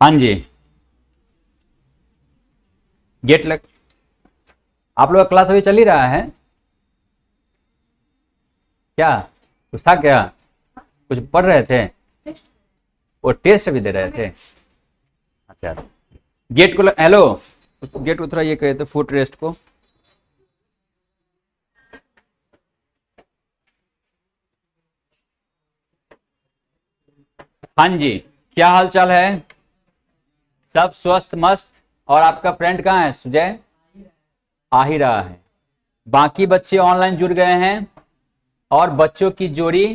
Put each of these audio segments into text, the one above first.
हाँ जी। गेट लग आप लोग का क्लास अभी चल ही रहा है क्या? कुछ था क्या? कुछ पढ़ रहे थे? वो टेस्ट भी दे रहे थे? अच्छा। गेट को हेलो, गेट को थोड़ा ये कहते फुट रेस्ट को। हाँ जी, क्या हाल चाल है? सब स्वस्थ मस्त। और आपका फ्रेंड कहाँ है? सुजय आ ही रहा है। बाकी बच्चे ऑनलाइन जुड़ गए हैं और बच्चों की जोड़ी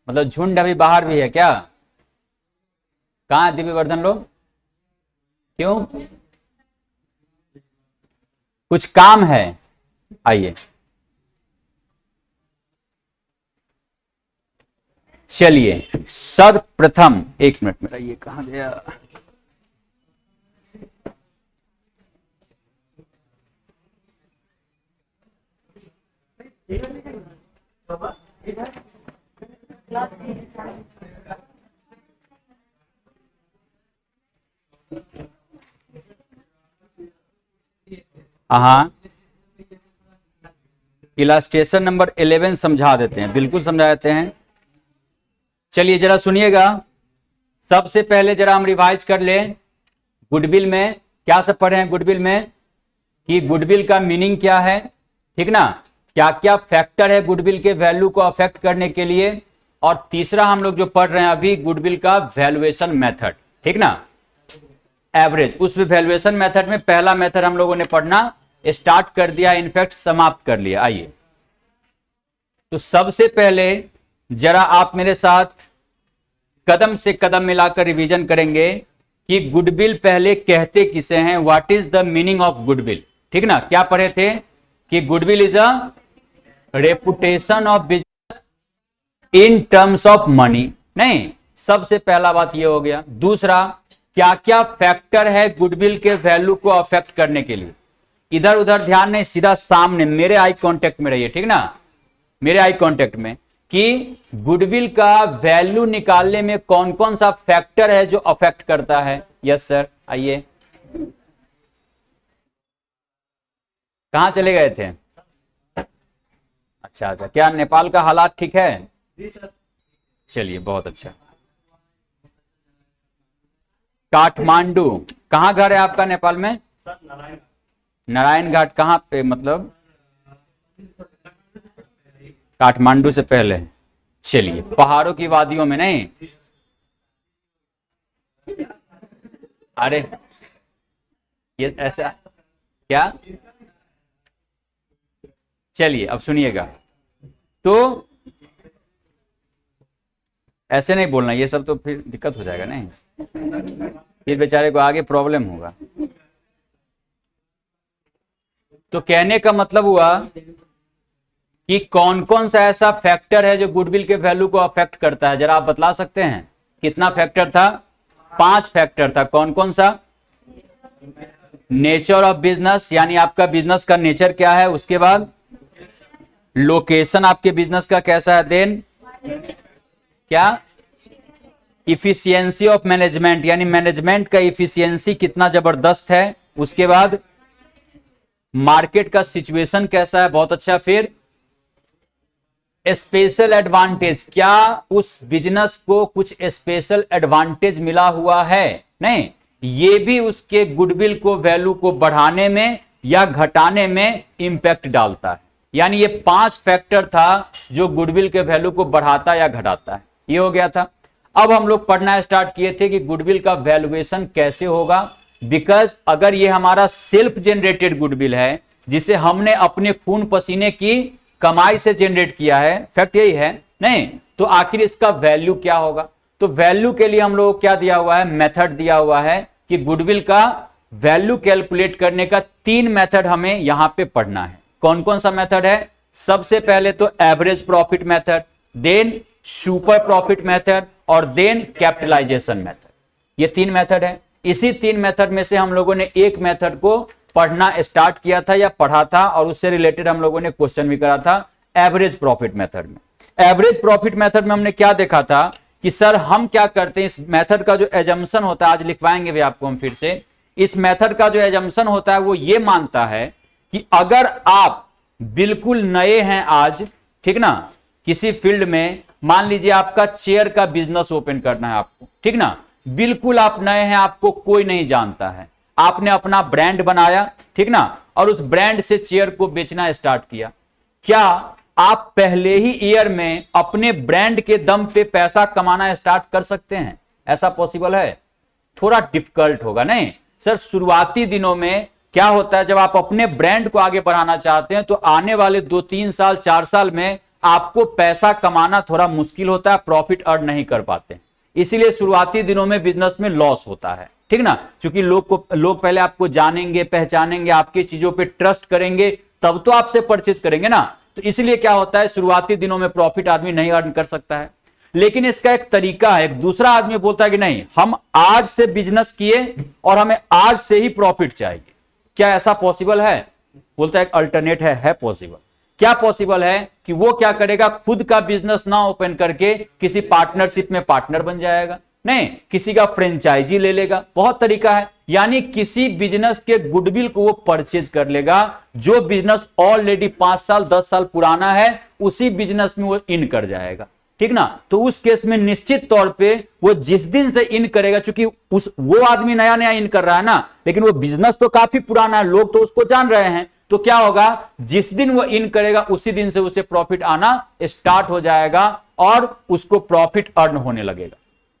मतलब झुंड अभी बाहर भी है क्या? कहाँ है दिव्यवर्धन लोग? क्यों? कुछ काम है? आइए। चलिए सर्वप्रथम एक मिनट, मेरा ये कहाँ गया? हाँ, इलास्ट्रेशन नंबर 11 समझा देते हैं, बिल्कुल समझा देते हैं। चलिए जरा सुनिएगा। सबसे पहले जरा हम रिवाइज कर लें। गुडविल में क्या सब पढ़े हैं? गुडविल में कि गुडविल का मीनिंग क्या है, ठीक ना? क्या क्या फैक्टर है गुडविल के वैल्यू को अफेक्ट करने के लिए। और तीसरा हम लोग जो पढ़ रहे हैं अभी गुडविल का वैल्यूएशन मेथड, ठीक ना? एवरेज। उस वैल्यूएशन मेथड में पहला मेथड हम लोगों ने पढ़ना स्टार्ट कर दिया, इनफैक्ट समाप्त कर लिया। आइए तो सबसे पहले जरा आप मेरे साथ कदम से कदम मिलाकर रिवीजन करेंगे कि गुडविल पहले कहते किसे हैं, what is the meaning of goodwill, ठीक ना? क्या पढ़े थे कि goodwill is a reputation of business in terms of money. नहीं, सबसे पहला बात ये हो गया। दूसरा, क्या क्या फैक्टर है गुडविल के वैल्यू को अफेक्ट करने के लिए। इधर उधर ध्यान नहीं, सीधा सामने मेरे आई कांटेक्ट में रहिए, ठीक ना? मेरे आई कांटेक्ट में कि गुडविल का वैल्यू निकालने में कौन कौन सा फैक्टर है जो अफेक्ट करता है। यस सर, आइए। कहां चले गए थे? अच्छा अच्छा, क्या नेपाल का हालात ठीक है? चलिए बहुत अच्छा। काठमांडू, कहां घर है आपका नेपाल में? नारायण घाट कहां पे मतलब? काठमांडू से पहले। चलिए, पहाड़ों की वादियों में नहीं? अरे ये ऐसा क्या? चलिए अब सुनिएगा। तो ऐसे नहीं बोलना, ये सब तो फिर दिक्कत हो जाएगा नहीं, फिर बेचारे को आगे प्रॉब्लम होगा। तो कहने का मतलब हुआ कि कौन कौन सा ऐसा फैक्टर है जो गुडविल के वैल्यू को अफेक्ट करता है, जरा आप बतला सकते हैं? कितना फैक्टर था? 5 फैक्टर था। कौन कौन सा? नेचर ऑफ बिजनेस, यानी आपका बिजनेस का नेचर क्या है। उसके बाद लोकेशन आपके बिजनेस का कैसा है। देन क्या? इफिशियंसी ऑफ मैनेजमेंट, यानी मैनेजमेंट का इफिशियंसी कितना जबरदस्त है। उसके बाद मार्केट का सिचुएशन कैसा है, बहुत अच्छा। फिर स्पेशल एडवांटेज, क्या उस बिजनेस को कुछ स्पेशल एडवांटेज मिला हुआ है, नहीं, ये भी उसके गुडविल को वैल्यू को बढ़ाने में या घटाने में इंपैक्ट डालता है। यानी ये 5 फैक्टर था जो गुडविल के वैल्यू को बढ़ाता या घटाता है। ये हो गया था। अब हम लोग पढ़ना स्टार्ट किए थे कि गुडविल का वैल्यूएशन कैसे होगा। बिकॉज अगर ये हमारा सेल्फ जनरेटेड गुडविल है, जिसे हमने अपने खून पसीने की कमाई से जनरेट किया है, फैक्ट यही है, नहीं, तो आखिर इसका वैल्यू क्या होगा। तो वैल्यू के लिए हम लोग क्या दिया हुआ है, मेथड दिया हुआ है कि गुडविल का वैल्यू कैलकुलेट करने का 3 मेथड हमें यहां पे पढ़ना है। कौन कौन सा मेथड है? सबसे पहले तो average profit method, then super profit method और देन कैपिटलाइजेशन मेथड। ये 3 मेथड है। इसी 3 मेथड में से हम लोगों ने एक मेथड को पढ़ना स्टार्ट किया था या पढ़ा था, और उससे रिलेटेड हम लोगों ने क्वेश्चन भी करा था एवरेज प्रॉफिट मेथड में। एवरेज प्रॉफिट मेथड में हमने क्या देखा था कि सर हम क्या करते हैं, इस मेथड का जो एजम्पशन होता है, आज लिखवाएंगे भी आपको हम फिर से, इस मेथड का जो एजम्पशन होता है वो ये मानता है कि अगर आप बिल्कुल नए हैं आज, ठीक ना, किसी फील्ड में, मान लीजिए आपका चेयर का बिजनेस ओपन करना है आपको, ठीक ना, बिल्कुल आप नए हैं, आपको कोई नहीं जानता है, आपने अपना ब्रांड बनाया, ठीक ना, और उस ब्रांड से चेयर को बेचना स्टार्ट किया। क्या आप पहले ही ईयर में अपने ब्रांड के दम पे पैसा कमाना स्टार्ट कर सकते हैं? ऐसा पॉसिबल है? थोड़ा डिफिकल्ट होगा, नहीं सर। शुरुआती दिनों में क्या होता है, जब आप अपने ब्रांड को आगे बढ़ाना चाहते हैं तो आने वाले 2-3 साल 4 साल में आपको पैसा कमाना थोड़ा मुश्किल होता है, प्रॉफिट अर्न नहीं कर पाते, इसीलिए शुरुआती दिनों में बिजनेस में लॉस होता है, ठीक ना, क्योंकि लोग पहले आपको जानेंगे, पहचानेंगे, आपकी चीजों पे ट्रस्ट करेंगे, तब तो आपसे परचेज करेंगे ना। तो इसलिए क्या होता है, शुरुआती दिनों में प्रॉफिट आदमी नहीं अर्न कर सकता है। लेकिन इसका एक तरीका है, एक दूसरा आदमी बोलता है कि नहीं, हम आज से बिजनेस किए और हमें आज से ही प्रॉफिट चाहिए। क्या ऐसा पॉसिबल है? बोलता है एक अल्टरनेट है पॉसिबल। क्या पॉसिबल है कि वो क्या करेगा, खुद का बिजनेस ना ओपन करके किसी पार्टनरशिप में पार्टनर बन जाएगा, नहीं किसी का फ्रेंचाइजी ले लेगा, बहुत तरीका है। यानी किसी बिजनेस के गुडविल को वो परचेज कर लेगा, जो बिजनेस ऑलरेडी 5 साल 10 साल पुराना है उसी बिजनेस में वो इन कर जाएगा, ठीक ना। तो उस केस में निश्चित तौर पे वो जिस दिन से इन करेगा, चूंकि वो आदमी नया नया इन कर रहा है ना, लेकिन वो बिजनेस तो काफी पुराना है, लोग तो उसको जान रहे हैं, तो क्या होगा, जिस दिन वो इन करेगा उसी दिन से उसे प्रॉफिट आना स्टार्ट हो जाएगा और उसको प्रॉफिट अर्न होने लगेगा।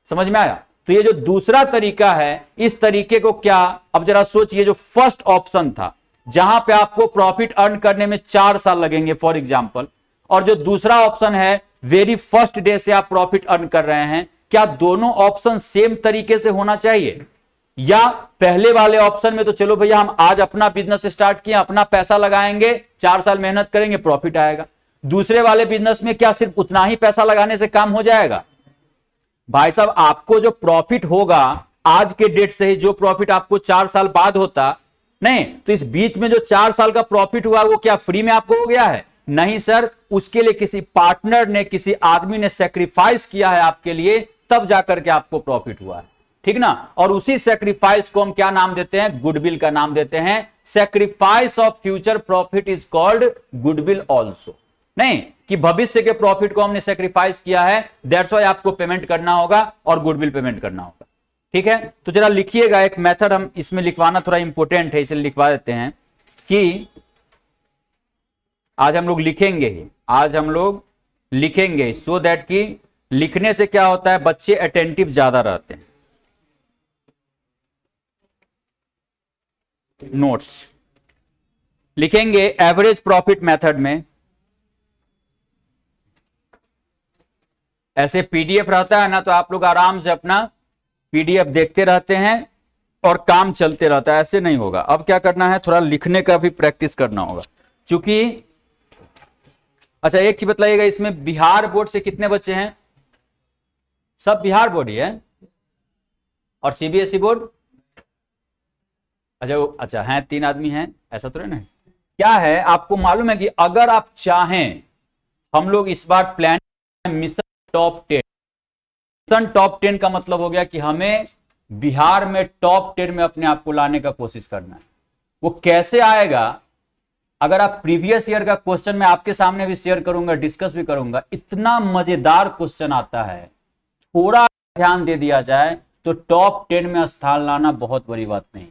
समझ में आया? तो ये जो दूसरा तरीका है, इस तरीके को क्या, अब जरा सोचिए, जो फर्स्ट ऑप्शन था जहां पे आपको प्रॉफिट अर्न करने में 4 साल लगेंगे फॉर एग्जांपल, और जो दूसरा ऑप्शन है वेरी फर्स्ट डे से आप प्रॉफिट अर्न कर रहे हैं, क्या दोनों ऑप्शन सेम तरीके से होना चाहिए? या पहले वाले ऑप्शन में तो चलो भैया हम आज अपना बिजनेस स्टार्ट किया, अपना पैसा लगाएंगे, 4 साल मेहनत करेंगे, प्रॉफिट आएगा। दूसरे वाले बिजनेस में क्या सिर्फ उतना ही पैसा लगाने से काम हो जाएगा? भाई साहब, आपको जो प्रॉफिट होगा आज के डेट से ही, जो प्रॉफिट आपको 4 साल बाद होता, नहीं तो इस बीच में जो 4 साल का प्रॉफिट हुआ वो क्या फ्री में आपको हो गया है? नहीं सर, उसके लिए किसी पार्टनर ने, किसी आदमी ने सेक्रीफाइस किया है आपके लिए, तब जाकर के आपको प्रॉफिट हुआ है, ठीक ना। और उसी सेक्रीफाइस को हम क्या नाम देते हैं? गुडविल का नाम देते हैं। Sacrifice of future profit is called goodwill also. नहीं कि भविष्य के प्रॉफिट को हमने सेक्रीफाइस किया है, दैट्स व्हाई आपको पेमेंट करना होगा और गुडविल पेमेंट करना होगा, ठीक है। तो जरा लिखिएगा, एक मेथड हम इसमें लिखवाना थोड़ा इंपॉर्टेंट है, इसलिए लिखवा देते हैं कि आज हम लोग लिखेंगे ही, आज हम लोग लिखेंगे सो दैट कि लिखने से क्या होता है, बच्चे अटेंटिव ज्यादा रहते हैं। नोट्स लिखेंगे एवरेज प्रॉफिट मेथड में, ऐसे पीडीएफ रहता है ना, तो आप लोग आराम से अपना पीडीएफ देखते रहते हैं और काम चलते रहता है, ऐसे नहीं होगा। अब क्या करना है, थोड़ा लिखने का भी प्रैक्टिस करना होगा, क्योंकि अच्छा एक चीज बताइएगा, इसमें बिहार बोर्ड से कितने बच्चे हैं? सब बिहार बोर्ड ही है, और सीबीएसई बोर्ड? अच्छा हैं, 3 आदमी हैं, ऐसा तो नहीं। क्या है, आपको मालूम है कि अगर आप चाहें, हम लोग इस बार plan mission top 10, mission top 10 का मतलब हो गया कि हमें बिहार में टॉप 10 में अपने आप को लाने का कोशिश करना है। वो कैसे आएगा, अगर आप प्रीवियस ईयर का क्वेश्चन मैं आपके सामने भी शेयर करूंगा, डिस्कस भी करूंगा, इतना मजेदार क्वेश्चन आता है, थोड़ा ध्यान दे दिया जाए तो टॉप 10 में स्थान लाना बहुत बड़ी बात नहीं,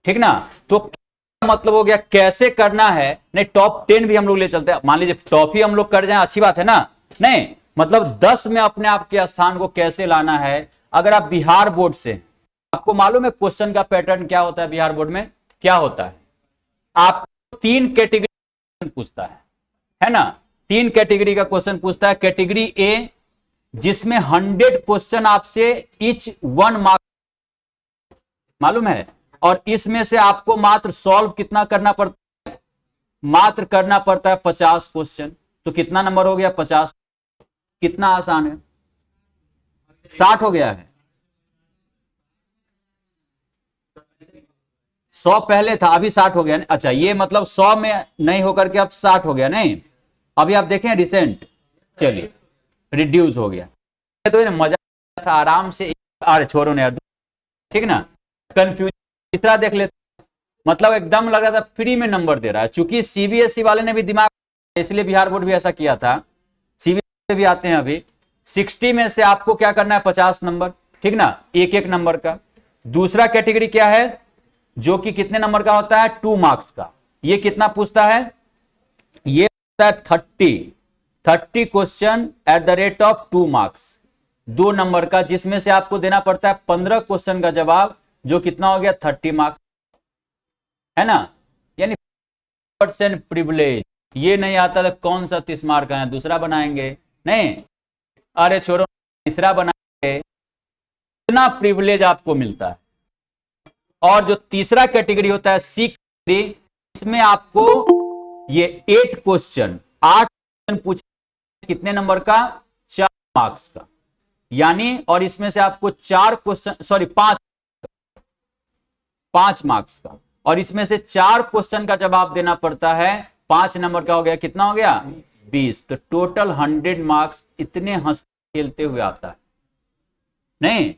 ठीक ना। तो मतलब हो गया कैसे करना है, नहीं टॉप 10 भी हम लोग ले चलते हैं, मान लीजिए टॉप ही हम लोग कर जाए, अच्छी बात है ना, नहीं मतलब 10 में अपने आप के स्थान को कैसे लाना है। अगर आप बिहार बोर्ड से, आपको मालूम है क्वेश्चन का पैटर्न क्या होता है बिहार बोर्ड में? क्या होता है, आपको 3 कैटेगरी पूछता है ना, 3 कैटेगरी का क्वेश्चन पूछता है। कैटेगरी ए जिसमें 100 क्वेश्चन आपसे ईच 1 मार्क मालूम है, और इसमें से आपको मात्र सॉल्व कितना करना पड़ता है? मात्र करना पड़ता है 50 क्वेश्चन। तो कितना नंबर हो गया? 50। कितना आसान है, 60 हो गया है। 100 पहले था, अभी 60 हो गया। अच्छा ये मतलब 100 में नहीं होकर के अब 60 हो गया, नहीं अभी आप देखें रिसेंट, चलिए रिड्यूस हो गया, तो ये मजा था आराम से। अरे छोड़ो ना यार, ठीक ना, कंफ्यूज। तीसरा देख लेते, मतलब एकदम लग रहा था फ्री में नंबर दे रहा है, चूंकि सीबीएसई वाले ने भी दिमाग, इसलिए बिहार बोर्ड भी ऐसा किया था। सीबीएसई भी आते हैं अभी, 60 में से आपको क्या करना है 50 नंबर, ठीक ना, एक एक नंबर का। दूसरा कैटेगरी क्या है, जो कि कितने नंबर का होता है, 2 मार्क्स का। ये कितना पूछता है, ये होता है 30 question at the rate of 2 marks, 2 number का, जिसमें से आपको देना पड़ता है 15 क्वेश्चन का जवाब, जो कितना हो गया 30 मार्क्स, है ना। यानी परसेंट प्रिविलेज, ये नहीं आता तो कौन सा 30 मार्क का है, दूसरा बनाएंगे नहीं, अरे छोड़ो तीसरा बनाएंगे, इतना प्रिविलेज आपको मिलता है। और जो तीसरा कैटेगरी होता है सी कैटेगरी, इसमें आपको ये 8 क्वेश्चन पूछे, कितने नंबर का, 4 मार्क्स का, यानी, और इसमें से आपको 4 क्वेश्चन, सॉरी 5 मार्क्स का, और इसमें से 4 क्वेश्चन का जवाब देना पड़ता है, 5 नंबर का हो गया, कितना हो गया 20, तो टोटल 100 मार्क्स इतने हंसते खेलते हुए आता है। नहीं,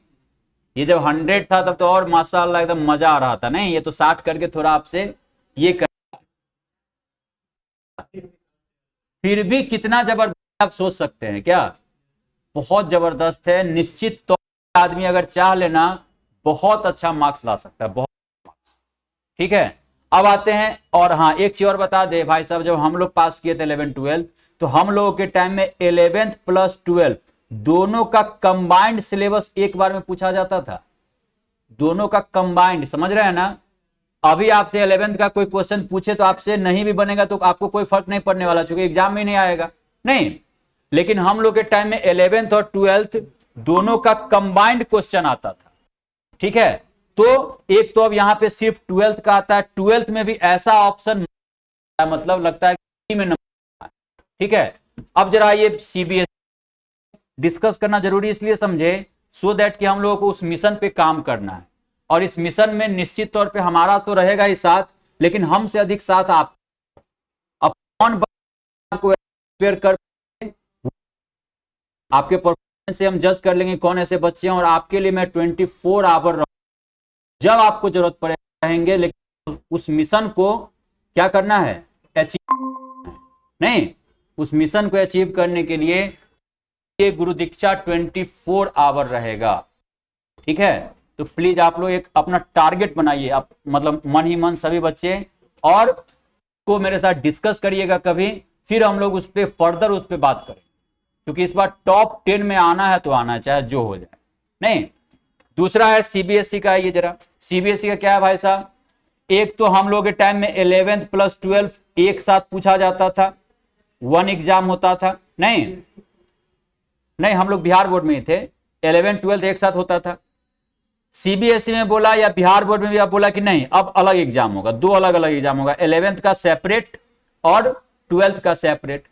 ये जब 100 था तब तो और माशाल्लाह एकदम मजा आ रहा था, नहीं ये तो 60 करके थोड़ा आपसे ये कर, फिर भी कितना जबरदस्त आप सोच सकते हैं क्या, बहुत जबरदस्त है। निश्चित तौर पर आदमी अगर चाह लेना बहुत अच्छा मार्क्स ला सकता है, बहुत मार्क्स, ठीक है। अब आते हैं, और हाँ एक चीज और बता दे भाई साहब, जब हम लोग पास किए थे 11 12, तो हम लोगों के टाइम में 11th प्लस 12 दोनों का कंबाइंड सिलेबस एक बार में पूछा जाता था, दोनों का कंबाइंड, समझ रहे हैं ना। अभी आपसे 11th का कोई क्वेश्चन पूछे तो आपसे नहीं भी बनेगा तो आपको कोई फर्क नहीं पड़ने वाला, चूंकि एग्जाम में नहीं आएगा, नहीं। लेकिन हम लोग के टाइम में 11th और 12th दोनों का कंबाइंड क्वेश्चन आता था, ठीक है। तो एक तो अब यहां पे सिर्फ 12th का आता है, 12th में भी ऐसा ऑप्शन, मतलब लगता है कि में नंबर, ठीक है। अब जरा ये सीबीएसई डिस्कस करना जरूरी इसलिए समझे, सो दैट कि हम लोगों को उस मिशन पे काम करना है, और इस मिशन में निश्चित तौर पे हमारा तो रहेगा ही साथ, लेकिन हमसे अधिक साथ आप, अब कौन आपको प्रिपेयर कर, आपके परफॉर्मेंस से हम जज कर लेंगे कौन ऐसे बच्चे हैं, और आपके लिए मैं 24 आवर जब आपको जरूरत पड़े रहेंगे, लेकिन उस मिशन को क्या करना है, अचीव, नहीं, उस मिशन को अचीव करने के लिए ये गुरु दीक्षा 24 आवर रहेगा, ठीक है। तो प्लीज आप लोग एक अपना टारगेट बनाइए, आप मतलब मन ही मन सभी बच्चे, और को मेरे साथ डिस्कस करिएगा कभी, फिर हम लोग उस पर फर्दर उस पर बात करें, क्योंकि इस बार टॉप 10 में आना है तो आना, चाहे जो हो जाए, नहीं। दूसरा है सीबीएसई का, ये जरा सीबीएसई का क्या है भाई साहब, एक तो हम लोग के टाइम में 11th प्लस 12 एक साथ पूछा जाता था, 1 एग्जाम होता था, नहीं नहीं हम लोग बिहार बोर्ड में ही थे, 11 12 एक साथ होता था। सीबीएसई में बोला या बिहार बोर्ड में भी आप बोला कि नहीं अब अलग एग्जाम होगा, 2 अलग अलग एग्जाम होगा, 11th का सेपरेट और 12th का सेपरेट।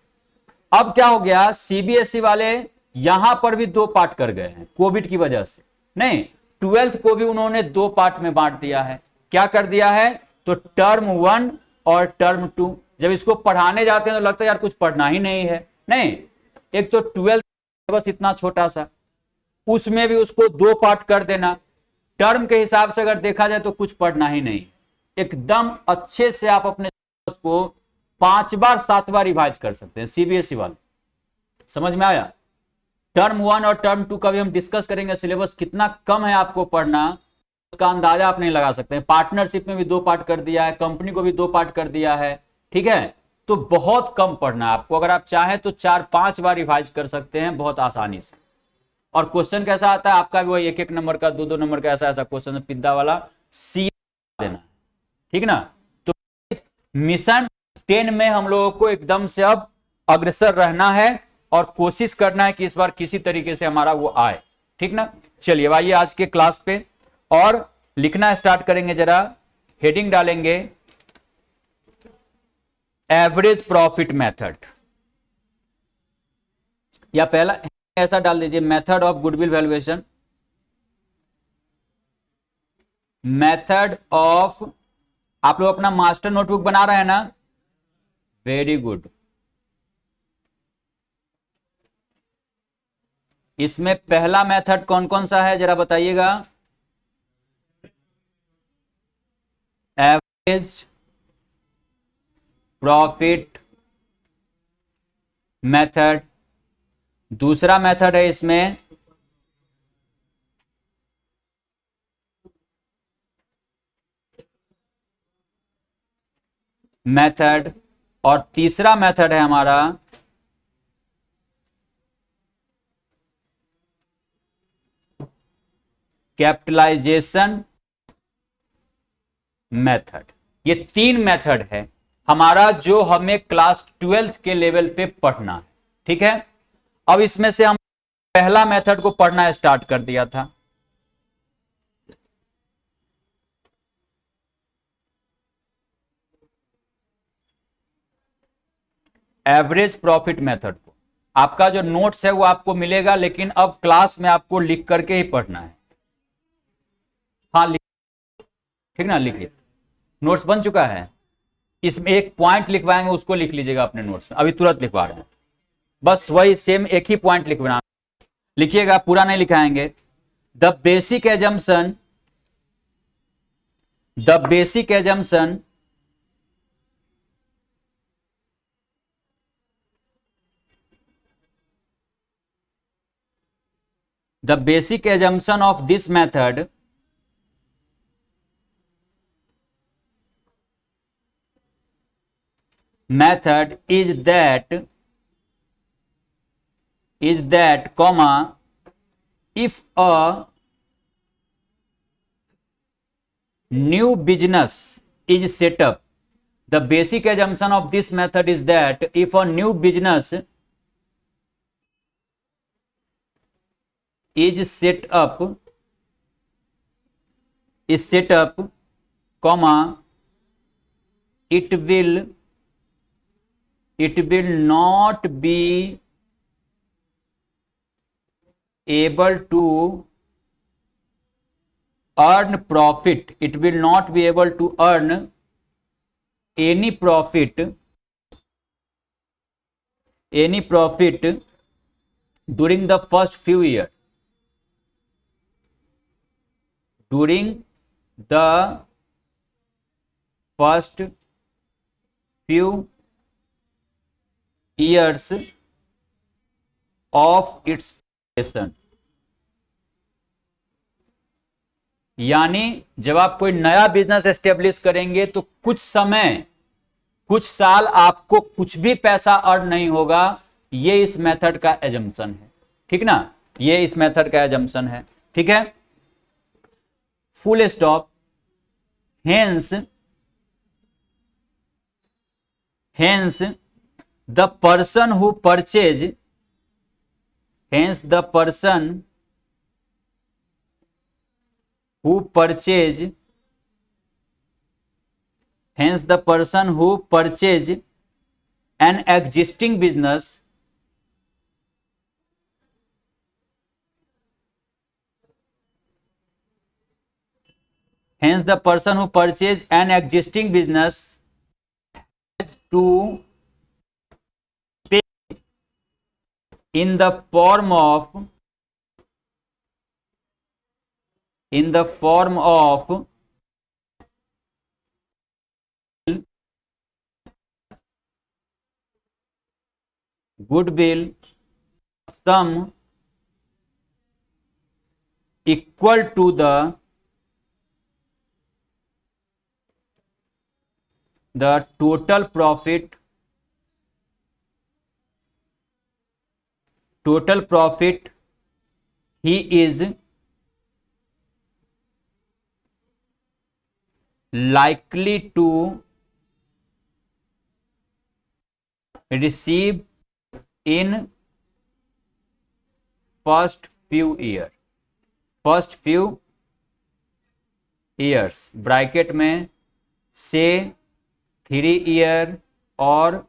अब क्या हो गया, सीबीएसई वाले यहां पर भी 2 पार्ट कर गए हैं कोविड की वजह से, नहीं 12th को भी उन्होंने 2 पार्ट में बांट दिया है। क्या कर दिया है, तो टर्म 1 और टर्म 2, जब इसको पढ़ाने जाते हैं तो लगता है यार कुछ पढ़ना ही नहीं है, नहीं, एक तो 12th बस इतना छोटा सा, उसमें भी उसको 2 पार्ट कर देना, टर्म के हिसाब से अगर देखा जाए तो कुछ पढ़ना ही नहीं, एकदम अच्छे से आप अपने को 5 बार 7 बार रिवाइज कर सकते हैं सीबीएसई वाले, समझ में आया। टर्म 1 और टर्म 2 का भी हम डिस्कस करेंगे, सिलेबस कितना कम है आपको पढ़ना उसका अंदाजा आप नहीं लगा सकते हैं। पार्टनरशिप में भी 2 पार्ट कर दिया है, कंपनी को भी 2 पार्ट कर दिया है, ठीक है। तो बहुत कम पढ़ना है आपको, अगर आप चाहें तो 4-5 बार रिवाइज कर सकते हैं बहुत आसानी से। और क्वेश्चन कैसा आता है आपका भी वही 1-1 नंबर का, 2-2 नंबर का, ऐसा ऐसा क्वेश्चन पिद्दा वाला सी देना, ठीक ना। तो मिशन 10 में हम लोगों को एकदम से अब अग्रसर रहना है और कोशिश करना है कि इस बार किसी तरीके से हमारा वो आए, ठीक ना। चलिए आइए आज के क्लास पे और लिखना स्टार्ट करेंगे, जरा हेडिंग डालेंगे एवरेज प्रॉफिट मेथड, या पहला ऐसा डाल दीजिए method of goodwill valuation, method of, आप लोग अपना मास्टर नोटबुक बना रहे हैं ना, वेरी गुड, इसमें पहला मेथड कौन कौन सा है जरा बताइएगा। Average profit method. दूसरा मेथड है इसमें मेथड, और तीसरा मेथड है हमारा कैपिटलाइजेशन मेथड। ये 3 मेथड है हमारा जो हमें क्लास 12th के लेवल पे पढ़ना है। ठीक है, अब इसमें से हम पहला मेथड को पढ़ना स्टार्ट कर दिया था। एवरेज प्रॉफिट मेथड को, आपका जो नोट्स है वो आपको मिलेगा, लेकिन अब क्लास में आपको लिख करके ही पढ़ना है। हाँ ठीक ना, लिखिए। नोट्स बन चुका है, इसमें एक पॉइंट लिखवाएंगे, उसको लिख लीजिएगा अपने नोट्स में। अभी तुरंत लिखवा रहे हैं, बस वही सेम एक ही पॉइंट लिखवाना, लिखिएगा, पूरा नहीं लिखाएंगे। The basic assumption, the basic assumption the basic assumption of this method is that comma, if a new business is set up, the basic assumption of this method is that if a new business is set up, comma, it will not be able to earn profit, it will not be able to earn any profit during the first few years. During the first few years of its operation, यानी जब आप कोई नया business establish करेंगे तो कुछ समय, कुछ साल आपको कुछ भी पैसा अर्न नहीं होगा। ये इस मेथड का एजम्पशन है, ठीक ना, ये इस मेथड का एजम्पशन है। ठीक है, full stop. Hence the person who purchase, hence the person who purchase an existing business has to pay in the form of goodwill sum equal to the total profit he is likely to receive in first few years, bracket में से 3 year और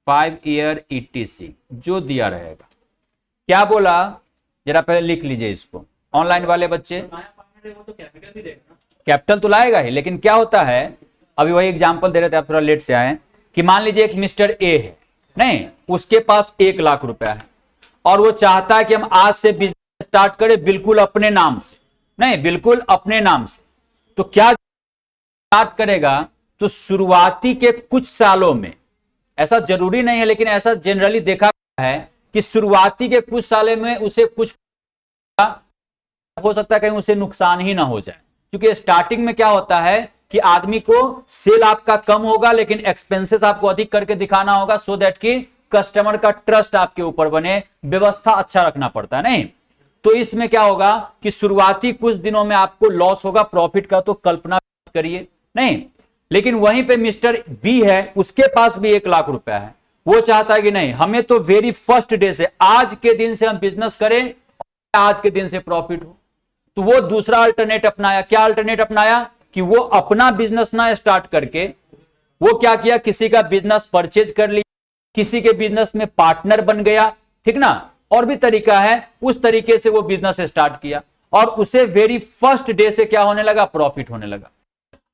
5 year ETC जो दिया रहेगा। क्या बोला जरा पहले लिख लीजिए इसको, ऑनलाइन वाले बच्चे। कैपिटल तो लाएगा ही, लेकिन क्या होता है, अभी वही एग्जांपल दे रहे थे, आप थोड़ा लेट से आए, कि मान लीजिए एक मिस्टर ए है, नहीं, उसके पास 1 लाख रुपया है, और वो चाहता है कि हम आज से बिजनेस स्टार्ट करें बिल्कुल अपने नाम से, नहीं बिल्कुल अपने नाम से, तो क्या स्टार्ट करेगा? तो शुरुआती के कुछ सालों में, ऐसा जरूरी नहीं है लेकिन ऐसा जनरली देखा है कि शुरुआती के कुछ सालों में उसे कुछ हो सकता है कहीं उसे नुकसान ही ना हो जाए, क्योंकि स्टार्टिंग में क्या होता है कि आदमी को सेल आपका कम होगा लेकिन एक्सपेंसेस आपको अधिक करके दिखाना होगा, सो दैट कि कस्टमर का ट्रस्ट आपके ऊपर बने, व्यवस्था अच्छा रखना पड़ता है, नहीं? तो इसमें क्या होगा कि शुरुआती कुछ दिनों में आपको लॉस होगा, प्रॉफिट का तो कल्पना करिए, नहीं? लेकिन वहीं पे मिस्टर बी है, उसके पास भी 1 लाख रुपया है, वो चाहता है कि नहीं हमें तो वेरी फर्स्ट डे से, आज के दिन से हम बिजनेस करें और आज के दिन से प्रॉफिट हो। तो वो दूसरा अल्टरनेट अपनाया। क्या अल्टरनेट अपनाया? कि वो अपना बिजनेस ना स्टार्ट करके वो क्या किया, किसी का बिजनेस परचेज कर लिया, किसी के बिजनेस में पार्टनर बन गया, ठीक ना? और भी तरीका है, उस तरीके से वो बिजनेस स्टार्ट किया और उसे वेरी फर्स्ट डे से क्या होने लगा, प्रॉफिट होने लगा।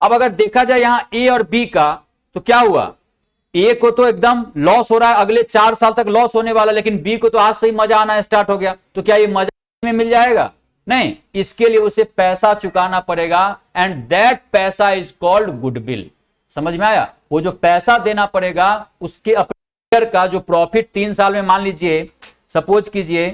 अब अगर देखा जाए यहां ए और बी का, तो क्या हुआ, ए को तो एकदम लॉस हो रहा है, अगले 4 साल तक लॉस होने वाला, लेकिन बी को तो आज से ही मजा आना स्टार्ट हो गया। तो क्या ये मजा में मिल जाएगा? नहीं, इसके लिए उसे पैसा चुकाना पड़ेगा, एंड दैट पैसा इज कॉल्ड गुडविल। समझ में आया? वो जो पैसा देना पड़ेगा उसके अपने का जो प्रॉफिट 3 साल में, मान लीजिए सपोज कीजिए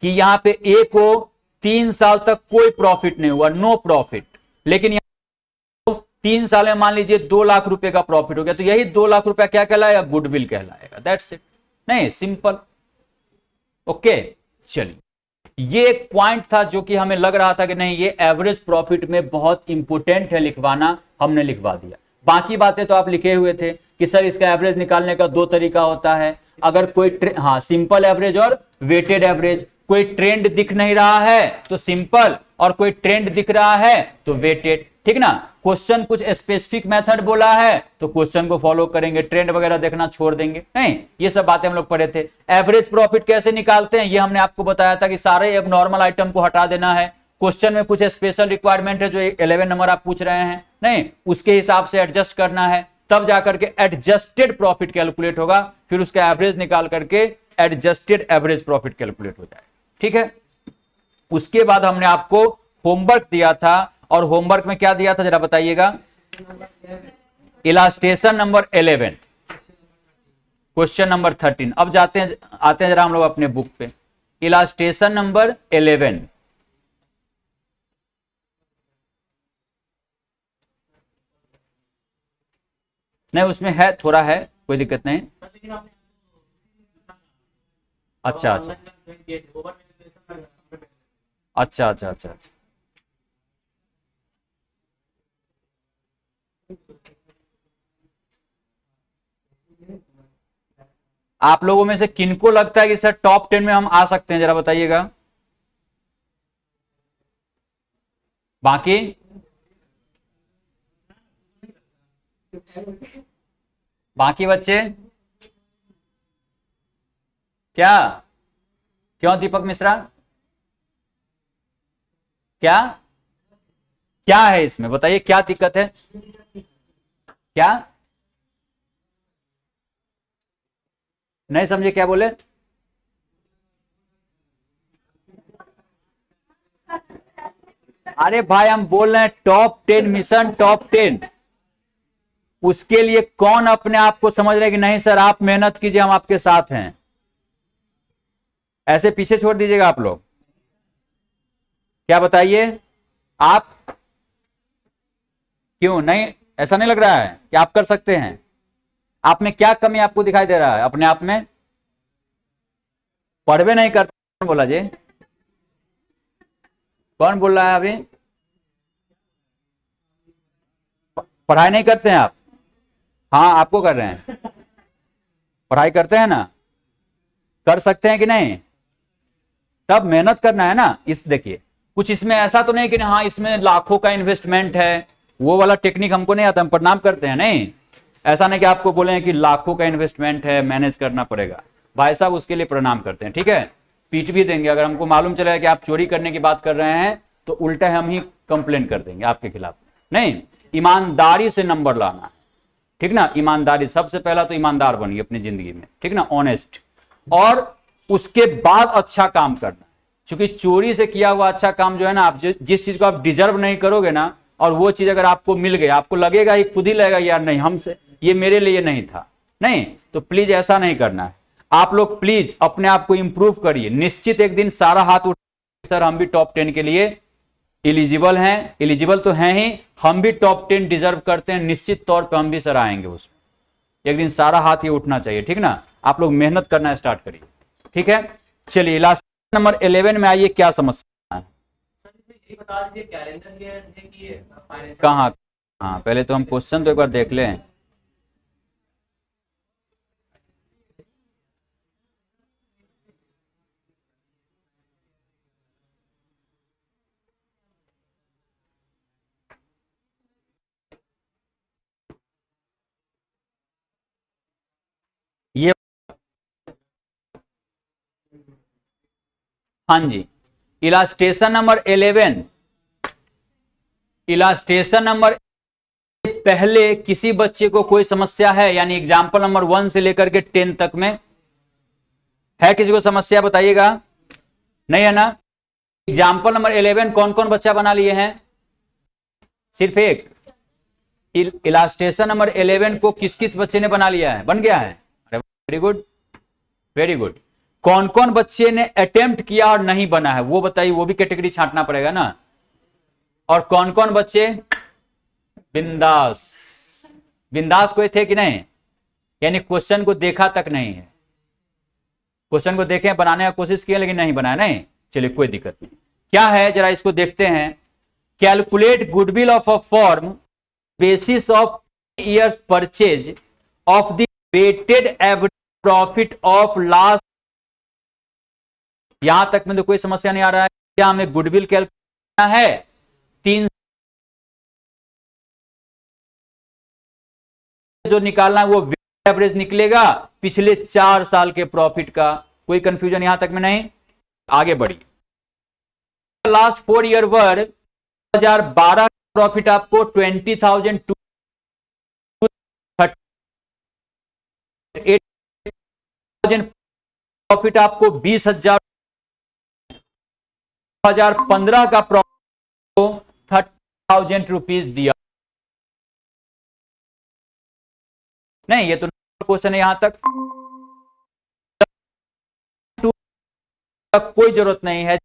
कि यहां पे ए को 3 साल तक कोई प्रॉफिट नहीं हुआ, नो प्रॉफिट, लेकिन यहां 3 साल में मान लीजिए 2 लाख रुपए का प्रॉफिट हो गया, तो यही 2 लाख रुपया क्या कहलाएगा, गुडविल कहलाएगा। दैट्स इट, नहीं सिंपल। ओके, चलिए ये एक पॉइंट था जो कि हमें लग रहा था कि नहीं ये एवरेज प्रॉफिट में बहुत इंपोर्टेंट है लिखवाना, हमने लिखवा दिया। बाकी बातें तो आप लिखे हुए थे कि सर इसका एवरेज निकालने का 2 तरीका होता है, अगर कोई हाँ सिंपल एवरेज और वेटेड एवरेज, कोई ट्रेंड दिख नहीं रहा है तो सिंपल, और कोई ट्रेंड दिख रहा है तो वेटेड, ठीक ना? क्वेश्चन कुछ स्पेसिफिक मेथड बोला है तो क्वेश्चन को फॉलो करेंगे, ट्रेंड वगैरह देखना छोड़ देंगे, नहीं? ये सब बातें हम लोग पढ़े थे। एवरेज प्रॉफिट कैसे निकालते हैं ये हमने आपको बताया था कि सारे एबनॉर्मल आइटम को हटा देना है, क्वेश्चन में कुछ स्पेशल रिक्वायरमेंट है जो 11 नंबर आप पूछ रहे हैं, नहीं, उसके हिसाब से एडजस्ट करना है, तब जाकर के एडजस्टेड प्रॉफिट कैलकुलेट होगा, फिर उसका एवरेज निकाल करके एडजस्टेड एवरेज प्रॉफिट कैलकुलेट हो जाए, ठीक है? उसके बाद हमने आपको होमवर्क दिया था, और होमवर्क में क्या दिया था जरा बताइएगा, इलास्ट्रेशन नंबर 11, क्वेश्चन नंबर 13। अब आते हैं जरा हम लोग अपने बुक पे, इलास्ट्रेशन नंबर 11। नहीं उसमें है, थोड़ा है, कोई दिक्कत नहीं। अच्छा अच्छा अच्छा अच्छा अच्छा, आप लोगों में से किनको लगता है कि सर टॉप 10 में हम आ सकते हैं, जरा बताइएगा। बाकी बाकी बच्चे क्या, क्यों दीपक मिश्रा, क्या क्या है इसमें बताइए, क्या दिक्कत है, क्या नहीं समझे, क्या बोले? अरे भाई हम बोल रहे हैं टॉप 10 मिशन, टॉप 10, उसके लिए कौन अपने आप को समझ रहे कि नहीं सर आप मेहनत कीजिए हम आपके साथ हैं, ऐसे पीछे छोड़ दीजिएगा आप लोग। क्या बताइए आप, क्यों नहीं, ऐसा नहीं लग रहा है कि आप कर सकते हैं? आप में क्या कमी आपको दिखाई दे रहा है अपने आप में? पढ़वे नहीं करते, कौन बोला जी, कौन बोल रहा है अभी? पढ़ाई नहीं करते हैं आप? हाँ आपको कर रहे हैं, पढ़ाई करते हैं ना, कर सकते हैं कि नहीं? तब मेहनत करना है ना। इस देखिए कुछ इसमें ऐसा तो नहीं कि हाँ इसमें लाखों का इन्वेस्टमेंट है, वो वाला टेक्निक हमको नहीं आता, हम प्रणाम करते हैं, नहीं ऐसा नहीं कि आपको बोले कि लाखों का इन्वेस्टमेंट है मैनेज करना पड़ेगा, भाई साहब उसके लिए प्रणाम करते हैं, ठीक है? पीट भी देंगे अगर हमको मालूम चलेगा कि आप चोरी करने की बात कर रहे हैं, तो उल्टा हम ही कंप्लेन कर देंगे आपके खिलाफ। नहीं, ईमानदारी से नंबर लाना, ठीक ना? ईमानदारी, सबसे पहला तो ईमानदार बनिए अपनी जिंदगी में, ठीक ना? ऑनेस्ट। और उसके बाद अच्छा काम करना। क्योंकि चोरी से किया हुआ अच्छा काम जो है ना, आप जिस चीज को आप डिजर्व नहीं करोगे ना, और वो चीज अगर आपको मिल गई, आपको लगेगा ही, खुद ही लगेगा यार नहीं, हमसे ये मेरे लिए नहीं था। नहीं, तो प्लीज ऐसा नहीं करना है। आप लोग प्लीज अपने आप को इंप्रूव करिए। निश्चित एक दिन सारा हाथ उठ, सर हम भी टॉप 10 के लिए एलिजिबल हैं, एलिजिबल तो हैं ही, हम भी टॉप 10 डिजर्व करते हैं, निश्चित तौर पे हम भी सर आएंगे उसमें। एक दिन सारा हाथ ये उठना चाहिए, ठीक ना। आप लोग मेहनत करना स्टार्ट करिए, ठीक है। चलिए लास्ट नंबर 11 में आइए, क्या समस्या है? ये बता दीजिए कैलेंडर ईयर की फाइनेंशियल कहाँ? हाँ, पहले तो हम क्वेश्चन तो एक बार देख लें। ये हाँ जी, इलास्ट्रेशन नंबर 11, इलास्ट्रेशन नंबर पहले किसी बच्चे को कोई समस्या है, यानी एग्जाम्पल नंबर 1 से लेकर के 10 तक में है किसी को समस्या? बताइएगा, नहीं है ना। एग्जाम्पल नंबर 11 कौन कौन बच्चा बना लिए हैं? सिर्फ एक। इलास्ट्रेशन नंबर 11 को किस किस बच्चे ने बना लिया है, बन गया है? अरे वेरी गुड, वेरी गुड। कौन कौन बच्चे ने अटेम्प्ट किया और नहीं बना है वो बताइए, वो भी कैटेगरी छांटना पड़ेगा ना। और कौन कौन बच्चे बिंदास, बिंदास कोई थे कि नहीं? यानी क्वेश्चन को देखा तक नहीं है, क्वेश्चन को देखें, बनाने का कोशिश किया लेकिन नहीं बनाया, नहीं। चलिए कोई दिक्कत नहीं। क्या है जरा इसको देखते हैं। Calculate goodwill of a form basis of years purchase of the weighted average profit of last. यहां तक में तो कोई समस्या नहीं आ रहा है। क्या हमें गुडविल कैलकुलेट करना है? 3 जो निकालना है वो वेटेड एवरेज निकलेगा पिछले 4 साल के प्रॉफिट का। कोई कंफ्यूजन यहां तक में नहीं? आगे बढ़िए। लास्ट 4 ईयर वर 2012 प्रॉफिट आपको 20,000 टू 8,000 प्रॉफिट आपको 20,000। 2015 का प्रॉफिट को 30,000 रुपीज दिया। नहीं, ये तो क्वेश्चन है यहां तक कोई जरूरत नहीं है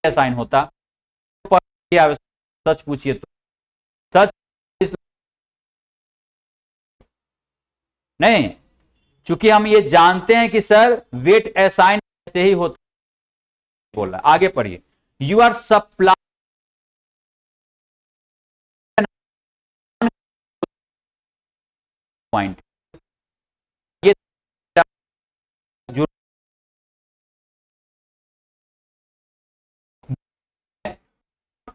साइन होता। सच पूछिए तो सच नहीं, चूंकि हम ये जानते हैं कि सर वेट असाइन से ही होता। बोल रहा आगे पढ़िए। यू आर सप्लाई पॉइंट, ये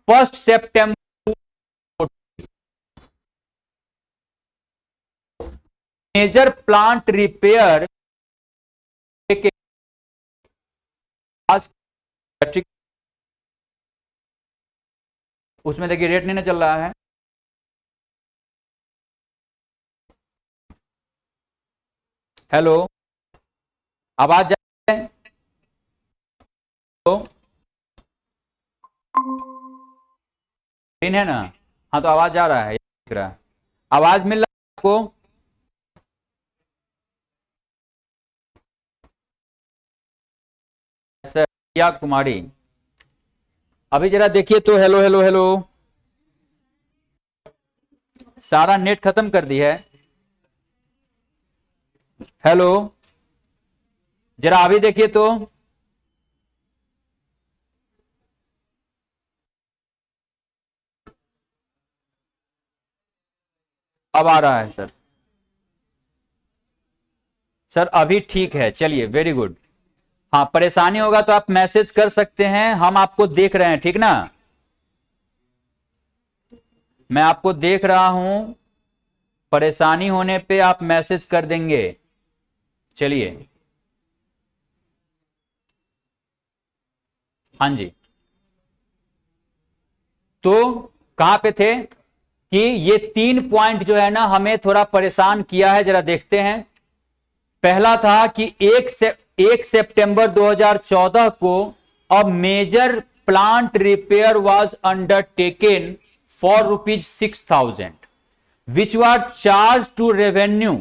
फर्स्ट सितंबर मेजर प्लांट रिपेयर आज उसमें देखिए रेट नहीं ना चल रहा है। हेलो, आवाज जा रही है? तो है ना? हाँ, तो आवाज आ रहा है, दिख रहा है। आवाज मिल रहा है आपको? या कुमारी, अभी जरा देखिए तो। हेलो हेलो हेलो, सारा नेट खत्म कर दी है। हेलो, जरा अभी देखिए तो। अब आ रहा है सर? सर अभी ठीक है, चलिए वेरी गुड। हाँ, परेशानी होगा तो आप मैसेज कर सकते हैं, हम आपको देख रहे हैं, ठीक ना। मैं आपको देख रहा हूं, परेशानी होने पे आप मैसेज कर देंगे। चलिए, हाँ जी। तो कहां पे थे कि ये 3 पॉइंट जो है ना हमें थोड़ा परेशान किया है, जरा देखते हैं। पहला था कि 1 सितंबर 2014 को a major plant repair was undertaken for ₹6,000 which were charged to revenue.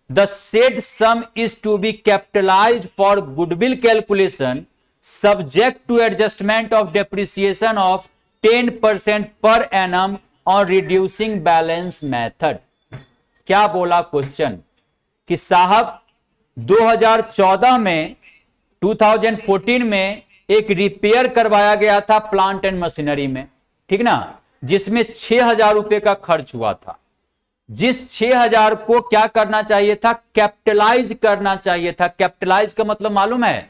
The said sum is to be capitalized for goodwill calculation subject to adjustment of depreciation of 10% per annum on reducing balance method. क्या बोला question कि साहब 2014 में 2014 में एक repair करवाया गया था प्लांट एंड मशीनरी में, ठीक ना, जिसमें 6,000 रुपए का खर्च हुआ था। जिस 6,000 को क्या करना चाहिए था, कैपिटलाइज करना चाहिए था। कैपिटलाइज का मतलब मालूम है?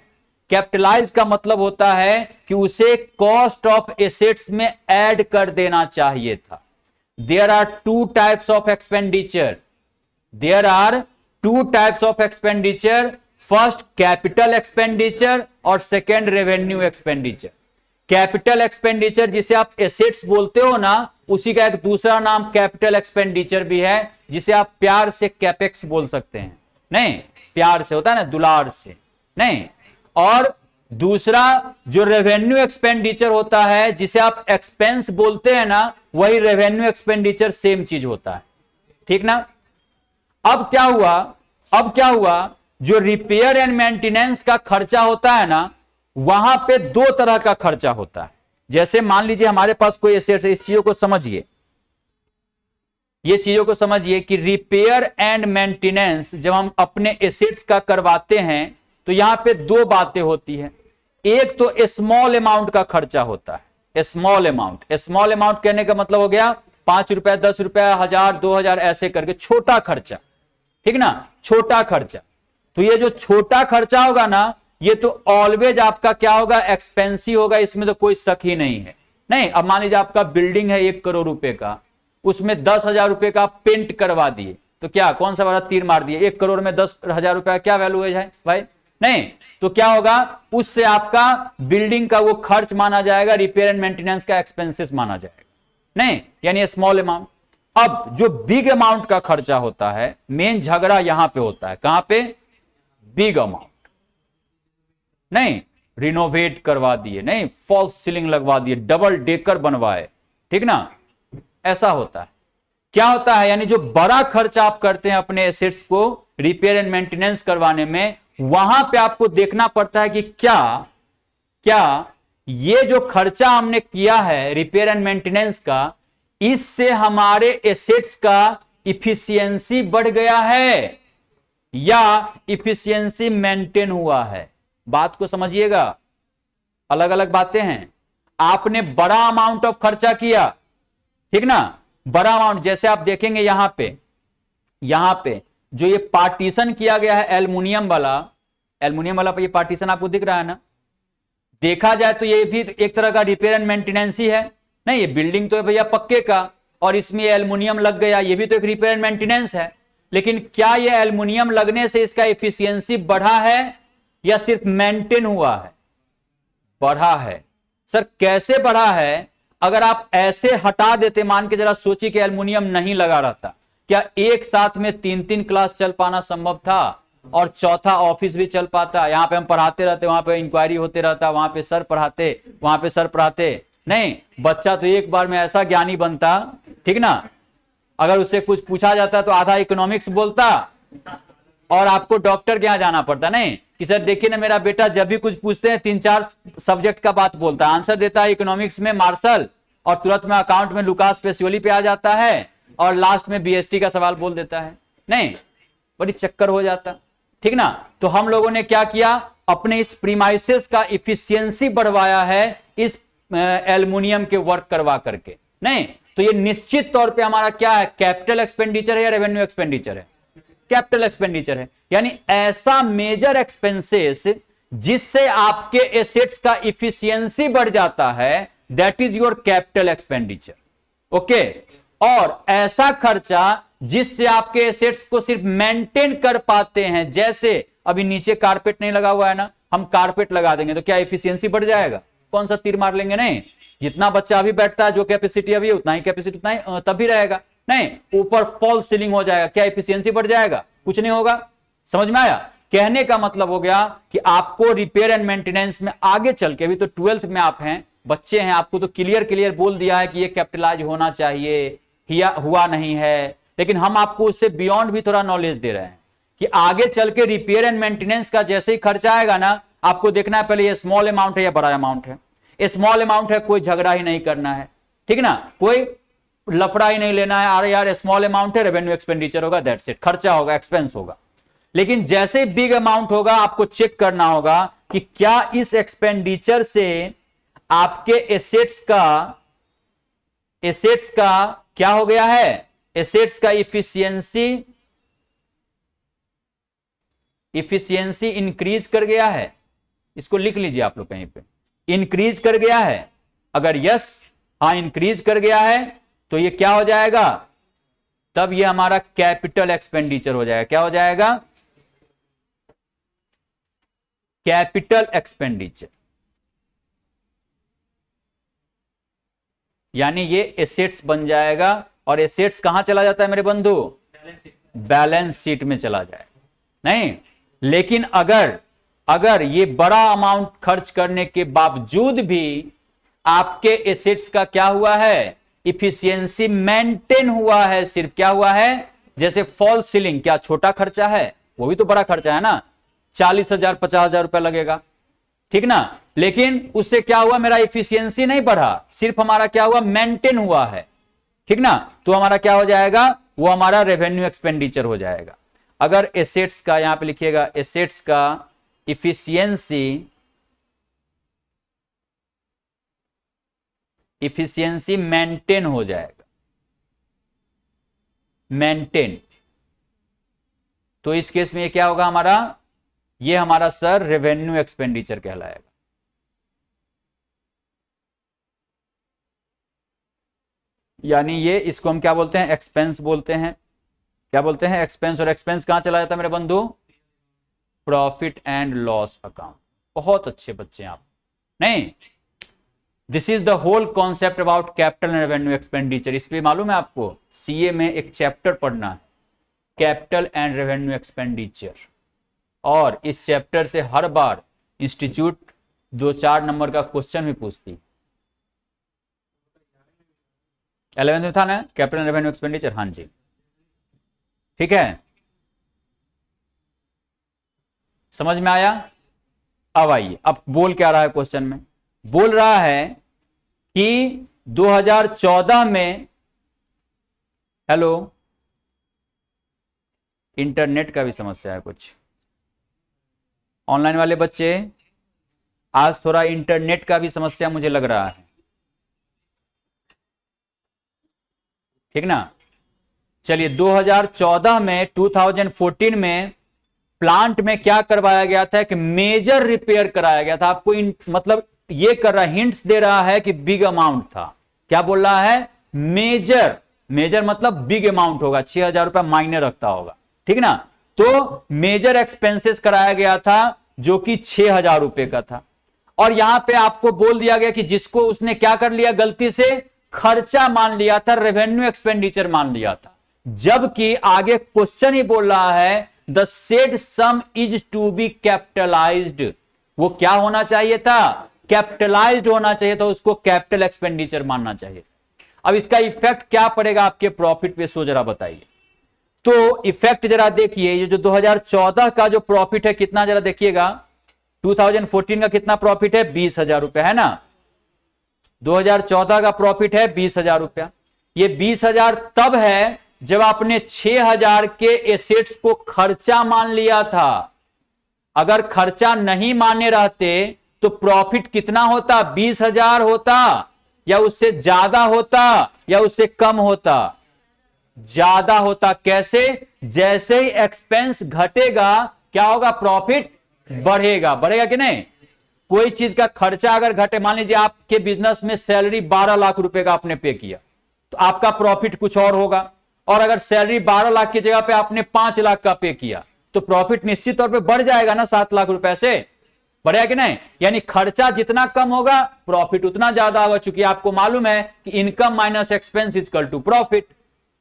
कैपिटलाइज का मतलब होता है कि उसे कॉस्ट ऑफ एसेट्स में ऐड कर देना चाहिए था। There are two types of expenditure, there are two types of expenditure, first capital expenditure और second revenue expenditure. Capital expenditure जिसे आप एसेट्स बोलते हो ना, उसी का एक दूसरा नाम कैपिटल एक्सपेंडिचर भी है, जिसे आप प्यार से कैपेक्स बोल सकते हैं। नहीं, प्यार से होता है ना, दुलार से नहीं। और दूसरा जो रेवेन्यू एक्सपेंडिचर होता है, जिसे आप एक्सपेंस बोलते हैं ना, वही रेवेन्यू एक्सपेंडिचर सेम चीज होता है, ठीक ना। अब क्या हुआ, जो रिपेयर एंड मेंटेनेंस का खर्चा होता है ना, वहां पे दो तरह का खर्चा होता है। जैसे मान लीजिए हमारे पास कोई एसेट्स है, इस चीजों को समझिए, ये चीजों को समझिए कि रिपेयर एंड मेंटेनेंस जब हम अपने एसेट्स का करवाते हैं तो यहां पे दो बातें होती है। एक तो स्मॉल अमाउंट का खर्चा होता है, स्मॉल अमाउंट। स्मॉल अमाउंट कहने का मतलब हो गया 5 रुपया, 10 रुपया, 1,000, 2,000 ऐसे करके छोटा खर्चा, ठीक ना, छोटा खर्चा। तो ये जो छोटा खर्चा होगा ना, ये तो ऑलवेज आपका क्या होगा, एक्सपेंसिव होगा, इसमें तो कोई शक ही नहीं है। नहीं, अब मान लीजिए आपका बिल्डिंग है 1 करोड़ रुपए का, उसमें 10,000 रुपए का पेंट करवा दिए, तो क्या कौन सा बड़ा तीर मार दिए, 1 करोड़ में 10,000 रुपए का क्या वैल्यू है भाई? नहीं, तो क्या होगा, उससे आपका बिल्डिंग का वो खर्च माना जाएगा, रिपेयर एंड मेंटेनेंस का एक्सपेंसेस माना जाएगा। नहीं, यानी स्मॉल अमाउंट। अब जो बिग अमाउंट का खर्चा होता है, मेन झगड़ा यहां पे होता है, कहां पे? Big amount. नहीं, रिनोवेट करवा दिए, नहीं, फॉल्स सीलिंग लगवा दिए, डबल डेकर बनवाए, ठीक ना, ऐसा होता है। क्या होता है, यानी जो बड़ा खर्चा आप करते हैं अपने एसेट्स को रिपेयर एंड मेंटेनेंस करवाने में, वहां पे आपको देखना पड़ता है कि क्या ये जो खर्चा हमने किया है रिपेयर एंड मेंटेनेंस का, इससे हमारे एसेट्स का इफिशियंसी बढ़ गया है या इफिशियंसी मेंटेन हुआ है। बात को समझिएगा, अलग अलग बातें हैं। आपने बड़ा अमाउंट ऑफ खर्चा किया, ठीक ना, बड़ा अमाउंट। जैसे आप देखेंगे यहां पे जो ये पार्टीशन किया गया है एल्युमिनियम वाला ये पार्टीशन आपको दिख रहा है ना, देखा जाए तो ये भी एक तरह का रिपेयर एंड मेंटेनेंस ही है। नहीं, ये बिल्डिंग तो है भैया पक्के का, और इसमें एल्युमिनियम लग गया, ये भी तो एक रिपेयर एंड मेंटेनेंस है। लेकिन क्या ये एल्युमिनियम लगने से इसका एफिशिएंसी बढ़ा है या सिर्फ मेंटेन हुआ है? बढ़ा है। सर कैसे बढ़ा है? अगर आप ऐसे हटा देते, मान के जरा सोचिए कि एल्युमिनियम नहीं लगा रहता, क्या एक साथ में 3-3 क्लास चल पाना संभव था? और चौथा ऑफिस भी चल पाता? यहां पे हम पढ़ाते रहते, वहां पे इंक्वायरी होते रहता, वहां पे सर पढ़ाते, वहां पे सर पढ़ाते। नहीं, बच्चा तो एक बार में ऐसा ज्ञानी बनता, ठीक ना, अगर उससे कुछ पूछा जाता तो आधा इकोनॉमिक्स बोलता और आपको डॉक्टर के यहां जाना पड़ता। नहीं कि सर देखिए ना, मेरा बेटा जब भी कुछ पूछते हैं 3-4 सब्जेक्ट का बात बोलता है, आंसर देता है इकोनॉमिक्स में मार्शल, और तुरंत में अकाउंट में लुकास पेसियोली पे आ जाता है, और लास्ट में बीएसटी का सवाल बोल देता है। नहीं, बड़ी चक्कर हो जाता, ठीक ना। तो हम लोगों ने क्या किया, अपने इस प्रीमाइसेस का इफिशियंसी बढ़वाया है इस एल्युमिनियम के वर्क करवा करके। नहीं, तो ये निश्चित तौर पे हमारा क्या है, कैपिटल एक्सपेंडिचर है या रेवेन्यू एक्सपेंडिचर है? कैपिटल एक्सपेंडिचर है। यानी ऐसा मेजर एक्सपेंसेस जिससे आपके एसेट्स का इफिशियंसी बढ़ जाता है, that is your capital expenditure. Okay, और ऐसा खर्चा जिससे आपके एसेट्स को सिर्फ मेंटेन कर पाते हैं, जैसे अभी नीचे कारपेट नहीं लगा हुआ है ना, हम कारपेट लगा देंगे तो क्या इफिशियंसी बढ़ जाएगा? कौन सा तीर मार लेंगे? नहीं, जितना बच्चा अभी बैठता है, जो कैपेसिटी अभी उतना ही कैपेसिटी उतना ही तभी रहेगा। नहीं, ऊपर फॉल सीलिंग हो जाएगा, क्या इफिशियंसी बढ़ जाएगा? कुछ नहीं होगा। समझ में आया? कहने का मतलब हो गया कि आपको रिपेयर एंड मेंटेनेंस में आगे चल के, अभी तो 12th में आप हैं, बच्चे हैं, आपको तो क्लियर बोल दिया है कि ये कैपिटलाइज होना चाहिए, हुआ नहीं है, लेकिन हम आपको उससे बियॉन्ड भी थोड़ा नॉलेज दे रहे हैं कि आगे चल के रिपेयर एंड मेंटेनेंस का जैसे ही खर्चा आएगा ना, आपको देखना है पहले ये स्मॉल अमाउंट है या बड़ा अमाउंट है। स्मॉल अमाउंट है, कोई झगड़ा ही नहीं करना है, ठीक ना, कोई लफड़ा ही नहीं लेना है, अरे यार स्मॉल अमाउंट है, रेवेन्यू एक्सपेंडिचर होगा, दैट्स इट, खर्चा होगा, एक्सपेंस होगा। लेकिन जैसे ही बिग अमाउंट होगा, आपको चेक करना होगा कि क्या इस एक्सपेंडिचर से आपके एसेट्स का क्या हो गया है, एसेट्स का इफिशियंसी इंक्रीज कर गया है। इसको लिख लीजिए आप लोग कहीं पे, इंक्रीज कर गया है। अगर यस, हाँ इंक्रीज कर गया है, तो ये क्या हो जाएगा, तब ये हमारा कैपिटल एक्सपेंडिचर हो जाएगा। क्या हो जाएगा, कैपिटल एक्सपेंडिचर, यानी ये एसेट्स बन जाएगा। और एसेट्स कहां चला जाता है मेरे बंधु, बैलेंस शीट में चला जाएगा। नहीं, लेकिन अगर ये बड़ा अमाउंट खर्च करने के बावजूद भी आपके एसेट्स का क्या हुआ है, इफिशियंसी मेंटेन हुआ है, सिर्फ क्या हुआ है, जैसे फॉल सीलिंग, क्या छोटा खर्चा है, वो भी तो बड़ा खर्चा है ना, 40,000 50,000 रुपया लगेगा, ठीक ना, लेकिन उससे क्या हुआ, मेरा इफिशियंसी नहीं बढ़ा, सिर्फ हमारा क्या हुआ, मेंटेन हुआ है, ठीक ना, तो हमारा क्या हो जाएगा, वो हमारा रेवेन्यू एक्सपेंडिचर हो जाएगा। अगर एसेट्स का, यहां पे लिखिएगा, एसेट्स का इफिशियंसी मेंटेन हो जाएगा, मेंटेन, तो इस केस में ये क्या होगा हमारा, ये हमारा सर रेवेन्यू एक्सपेंडिचर कहलाएगा। यानी ये, इसको हम क्या बोलते हैं, एक्सपेंस बोलते हैं। क्या बोलते हैं, एक्सपेंस। और एक्सपेंस कहां चला जाता है मेरे बंधु, प्रॉफिट एंड लॉस अकाउंट। बहुत अच्छे बच्चे हैं आप, नहीं, this is the whole concept about capital and revenue expenditure. इस पे मालूम है आपको, सीए में एक चैप्टर पढ़ना है, कैपिटल एंड रेवेन्यू एक्सपेंडिचर, और इस चैप्टर से हर बार इंस्टीट्यूट 2-4 नंबर का क्वेश्चन भी पूछती। 11th में था ना कैपिटल एंड रेवेन्यू एक्सपेंडिचर, हाँ जी, ठीक है, समझ में आया। अब आइए, अब बोल क्या रहा है क्वेश्चन में, बोल रहा है कि 2014 में, हेलो, इंटरनेट का भी समस्या है कुछ, ऑनलाइन वाले बच्चे आज थोड़ा इंटरनेट का भी समस्या मुझे लग रहा है, ठीक ना। चलिए, 2014 में 2014 में प्लांट में क्या करवाया गया था, कि मेजर रिपेयर कराया गया था। आपको मतलब ये कर रहा है, हिंट्स दे रहा है कि बिग अमाउंट था। क्या बोल रहा है, मेजर, मेजर मतलब बिग अमाउंट होगा, 6,000 रुपया मायने रखता होगा, ठीक ना। तो मेजर एक्सपेंसेस कराया गया था जो कि 6,000 रुपए का था। और यहां पे आपको बोल दिया गया कि जिसको उसने क्या कर लिया, गलती से खर्चा मान लिया था, रेवेन्यू एक्सपेंडिचर मान लिया था, जबकि आगे क्वेश्चन ही बोल रहा है the said sum is to be capitalised. वो क्या होना चाहिए था, कैपिटलाइज्ड होना चाहिए था, उसको कैपिटल एक्सपेंडिचर मानना चाहिए। अब इसका इफेक्ट क्या पड़ेगा आपके प्रॉफिट पे, सो जरा बताइए। तो इफेक्ट जरा देखिए, ये जो 2014 का जो प्रॉफिट है कितना, जरा देखिएगा, 2014 का कितना प्रॉफिट है, 20,000 रुपया है ना। 2014 का प्रॉफिट है 20,000 रुपया। ये 20,000 तब है जब आपने 6,000 के एसेट्स को खर्चा मान लिया था। अगर खर्चा नहीं माने रहते तो प्रॉफिट कितना होता, 20,000 होता, या उससे ज्यादा होता, या उससे कम होता, ज्यादा होता। कैसे, जैसे ही एक्सपेंस घटेगा क्या होगा, प्रॉफिट बढ़ेगा, बढ़ेगा कि नहीं। कोई चीज का खर्चा अगर घटे, मान लीजिए आपके बिजनेस में सैलरी 12 लाख रुपए का आपने पे किया, तो आपका प्रॉफिट कुछ और होगा। और अगर सैलरी 12 लाख की जगह पे आपने 5 लाख का पे किया, तो प्रॉफिट निश्चित तौर पे बढ़ जाएगा ना, 7 लाख रुपए से, बढ़ेगा कि नहीं। यानी खर्चा जितना कम होगा प्रॉफिट उतना ज्यादा होगा, चूंकि आपको मालूम है कि income minus expense equal to profit,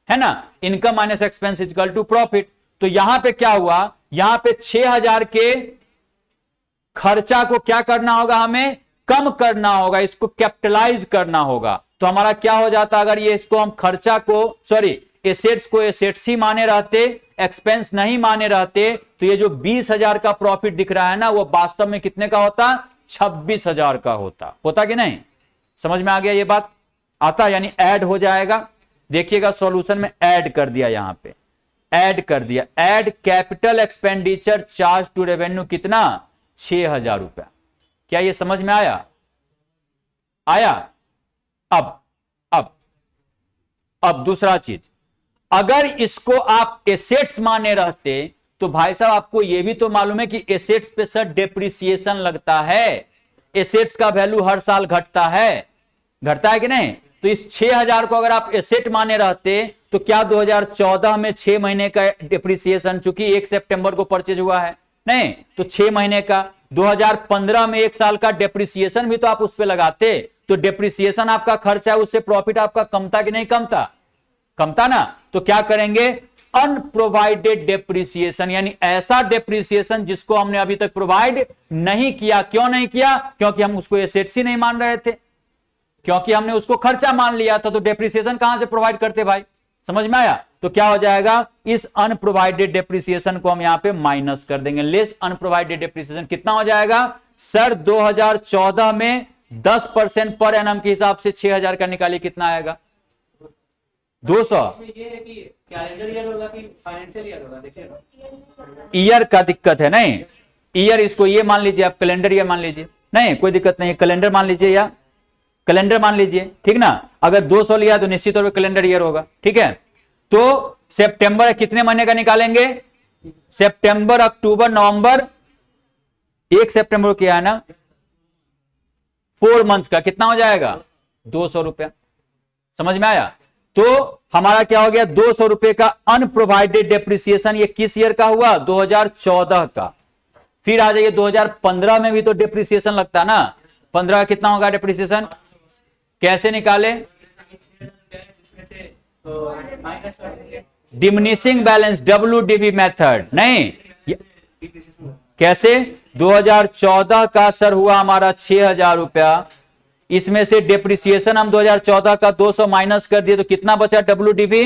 है ना, income minus expense equal to profit. तो यहां पे क्या हुआ, यहां पे 6,000 के खर्चा को क्या करना होगा, हमें कम करना होगा, इसको कैपिटलाइज करना होगा। तो हमारा क्या हो जाता अगर ये इसको हम खर्चा को सॉरी एसेट्स को एसेट्स ही माने रहते, एक्सपेंस नहीं माने रहते, तो ये जो 20,000 का प्रॉफिट दिख रहा है ना, वो वास्तव में कितने का होता, 26,000 का होता कि नहीं। समझ में आ गया ये बात, आता यानी ऐड हो जाएगा। देखिएगा सॉल्यूशन में ऐड कर दिया, यहां पे ऐड कर दिया, add capital expenditure charge to revenue कितना, 6,000 रुपया। क्या ये समझ में आया, आया। अब दूसरा चीज, अगर इसको आप एसेट्स माने रहते तो भाई साहब आपको यह भी तो मालूम है कि एसेट्स पे सर डेप्रिसिएशन लगता है, एसेट्स का वैल्यू हर साल घटता है कि नहीं। तो इस 6,000 को अगर आप एसेट माने रहते तो क्या 2014 में 6 महीने का डेप्रिसिएशन, चूंकि 1 सितंबर को परचेज हुआ है, नहीं तो 6 महीने का, 2015 में 1 साल का डेप्रिसिएशन भी तो आप उस पे लगाते, तो डेप्रिसिएशन आपका खर्चा है, उससे प्रॉफिट आपका कमता कि नहीं कमता ना। तो क्या करेंगे, अनप्रोवाइडेड डेप्रिसिएशन, यानी ऐसा डेप्रिसिएशन जिसको हमने अभी तक प्रोवाइड नहीं किया। क्यों नहीं किया, क्योंकि हम उसको एसेट्स ही नहीं मान रहे थे, क्योंकि हमने उसको खर्चा मान लिया था, तो डेप्रिसिएशन कहां से प्रोवाइड करते भाई, समझ में आया। तो क्या हो जाएगा, इस अनप्रोवाइडेड डेप्रिसिएशन को हम यहां पे माइनस कर देंगे, लेस अनप्रोवाइडेड डेप्रिसिएशन कितना हो जाएगा सर, 2014 में 10% पर एनम के हिसाब से 6,000 का निकालिए, कितना आएगा 200। ये है कि कैलेंडर ईयर होगा कि फाइनेंशियल ईयर होगा, देखिए ईयर का दिक्कत है, नहीं ईयर इसको ये मान लीजिए, आप कैलेंडर ईयर मान लीजिए, नहीं कोई दिक्कत नहीं, कैलेंडर मान लीजिए या कैलेंडर मान लीजिए, ठीक ना। अगर 200 लिया तो निश्चित तौर पर कैलेंडर ईयर होगा, ठीक है। तो सितंबर कितने महीने का निकालेंगे, सितंबर अक्टूबर नवंबर, 1 सितंबर को किया है ना, 4 मंथ का कितना हो जाएगा 200 रुपया, समझ में आया। तो हमारा क्या हो गया, 200 रुपए का अनप्रोवाइडेड डेप्रिसिएशन, ये किस ईयर का हुआ, 2014 का। फिर आ जाइए 2015 में भी तो डेप्रिसिएशन लगता ना, 15 कितना होगा डेप्रिसिएशन, कैसे निकाले, डिमिनिशिंग बैलेंस WDB मेथड, नहीं कैसे, 2014 का सर हुआ हमारा 6,000 रुपया, इसमें से डेप्रिसिएशन हम 2014 का 200 माइनस कर दिए तो कितना बचा WDB,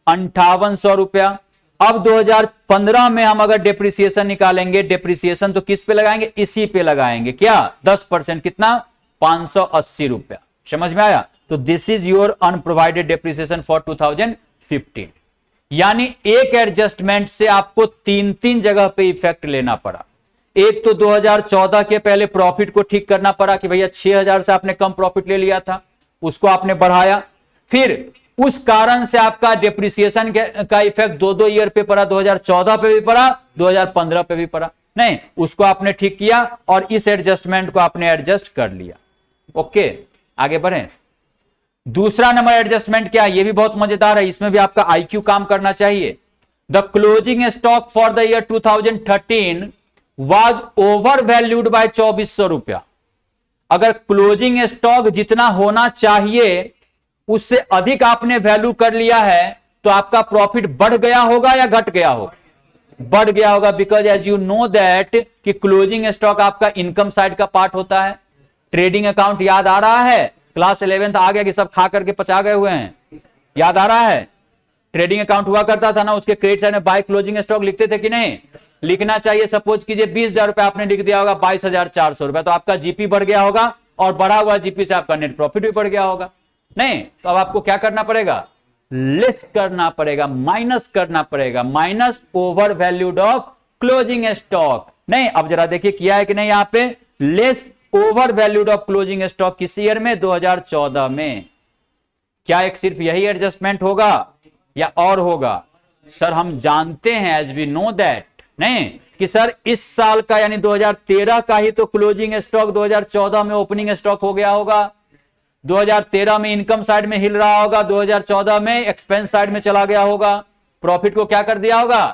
5800 रुपया। अब 2015 में हम अगर डेप्रिसिएशन निकालेंगे, डेप्रिसिएशन तो किस पे लगाएंगे, इसी पे लगाएंगे, क्या 10%, कितना 580 रुपया, समझ में आया। तो this is your unprovided depreciation for 2015। यानी एक एडजस्टमेंट से आपको 3 जगह पे इफेक्ट लेना पड़ा। एक तो 2014 के पहले प्रॉफिट को ठीक करना पड़ा कि भैया 6,000 से आपने कम प्रॉफिट ले लिया था, उसको आपने बढ़ाया। फिर उस कारण से आपका डेप्रिसिएशन का इफेक्ट 2 ईयर पे पड़ा, 2014 पे भी पड़ा, 2015 पे भी पड़ा, नहीं उसको आपने ठीक किया और इस एडजस्टमेंट को आपने एडजस्ट कर लिया। ओके आगे बढ़े। दूसरा नंबर एडजस्टमेंट क्या है, ये भी बहुत मजेदार है, इसमें भी आपका आईक्यू काम करना चाहिए। The closing stock for the year 2013 was over valued bye 2400 रुपया। अगर क्लोजिंग स्टॉक जितना होना चाहिए उससे अधिक आपने वैल्यू कर लिया है तो आपका प्रॉफिट बढ़ गया होगा या घट गया होगा, बढ़ गया होगा। Because as you know that कि क्लोजिंग स्टॉक आपका इनकम साइड का पार्ट होता है। ट्रेडिंग अकाउंट याद आ रहा है, क्लास 11th आ गया कि सब खा करके पचा गए हुए हैं, याद आ रहा है। ट्रेडिंग अकाउंट हुआ करता था ना, उसके क्रेडिट साइड में बाय क्लोजिंग स्टॉक लिखते थे कि नहीं, लिखना चाहिए। सपोज कीजिए 20,000 रुपए आपने लिख दिया होगा, 22,400 रुपए, तो आपका जीपी बढ़ गया होगा और बढ़ा हुआ जीपी से आपका नेट प्रॉफिट भी बढ़ गया होगा। नहीं तो अब आपको क्या करना पड़ेगा, लेस करना पड़ेगा, माइनस करना पड़ेगा, minus over valued of closing stock. नहीं अब जरा देखिए किया है कि नहीं, यहां पे less over valued of closing stock किस ईयर में, 2014 में। क्या एक सिर्फ यही एडजस्टमेंट होगा या और होगा, सर हम जानते हैं एज वी नो दैट, नहीं कि सर इस साल का यानी 2013 का ही तो क्लोजिंग स्टॉक 2014 में ओपनिंग स्टॉक हो गया होगा। 2013 में इनकम साइड में हिल रहा होगा, 2014 में एक्सपेंस साइड में चला गया होगा। प्रॉफिट को क्या कर दिया होगा,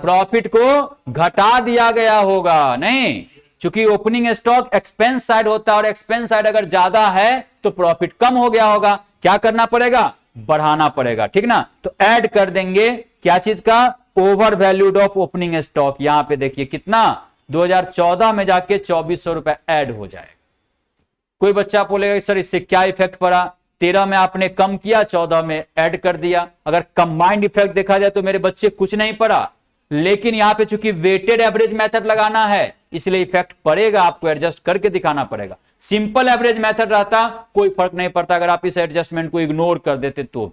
प्रॉफिट को घटा दिया गया होगा। नहीं चूंकि ओपनिंग स्टॉक एक्सपेंस साइड होता है और एक्सपेंस साइड अगर ज्यादा है तो प्रॉफिट कम हो गया होगा। क्या करना पड़ेगा, बढ़ाना पड़ेगा, ठीक ना। तो ऐड कर देंगे क्या चीज का, over valued of opening stock. यहां पे देखिए कितना 2014 में जाके 2400 रुपए ऐड हो जाएगा। कोई बच्चा बोलेगा सर इससे क्या इफेक्ट पड़ा, 13 में आपने कम किया, 14 में ऐड कर दिया। अगर कंबाइंड इफेक्ट देखा जाए तो मेरे बच्चे कुछ नहीं पड़ा, लेकिन यहां पे चूंकि वेटेड एवरेज मेथड लगाना है इसलिए इफेक्ट पड़ेगा, आपको एडजस्ट करके दिखाना पड़ेगा। सिंपल एवरेज मेथड रहता कोई फर्क नहीं पड़ता, अगर आप इस एडजस्टमेंट को इग्नोर कर देते तो भी।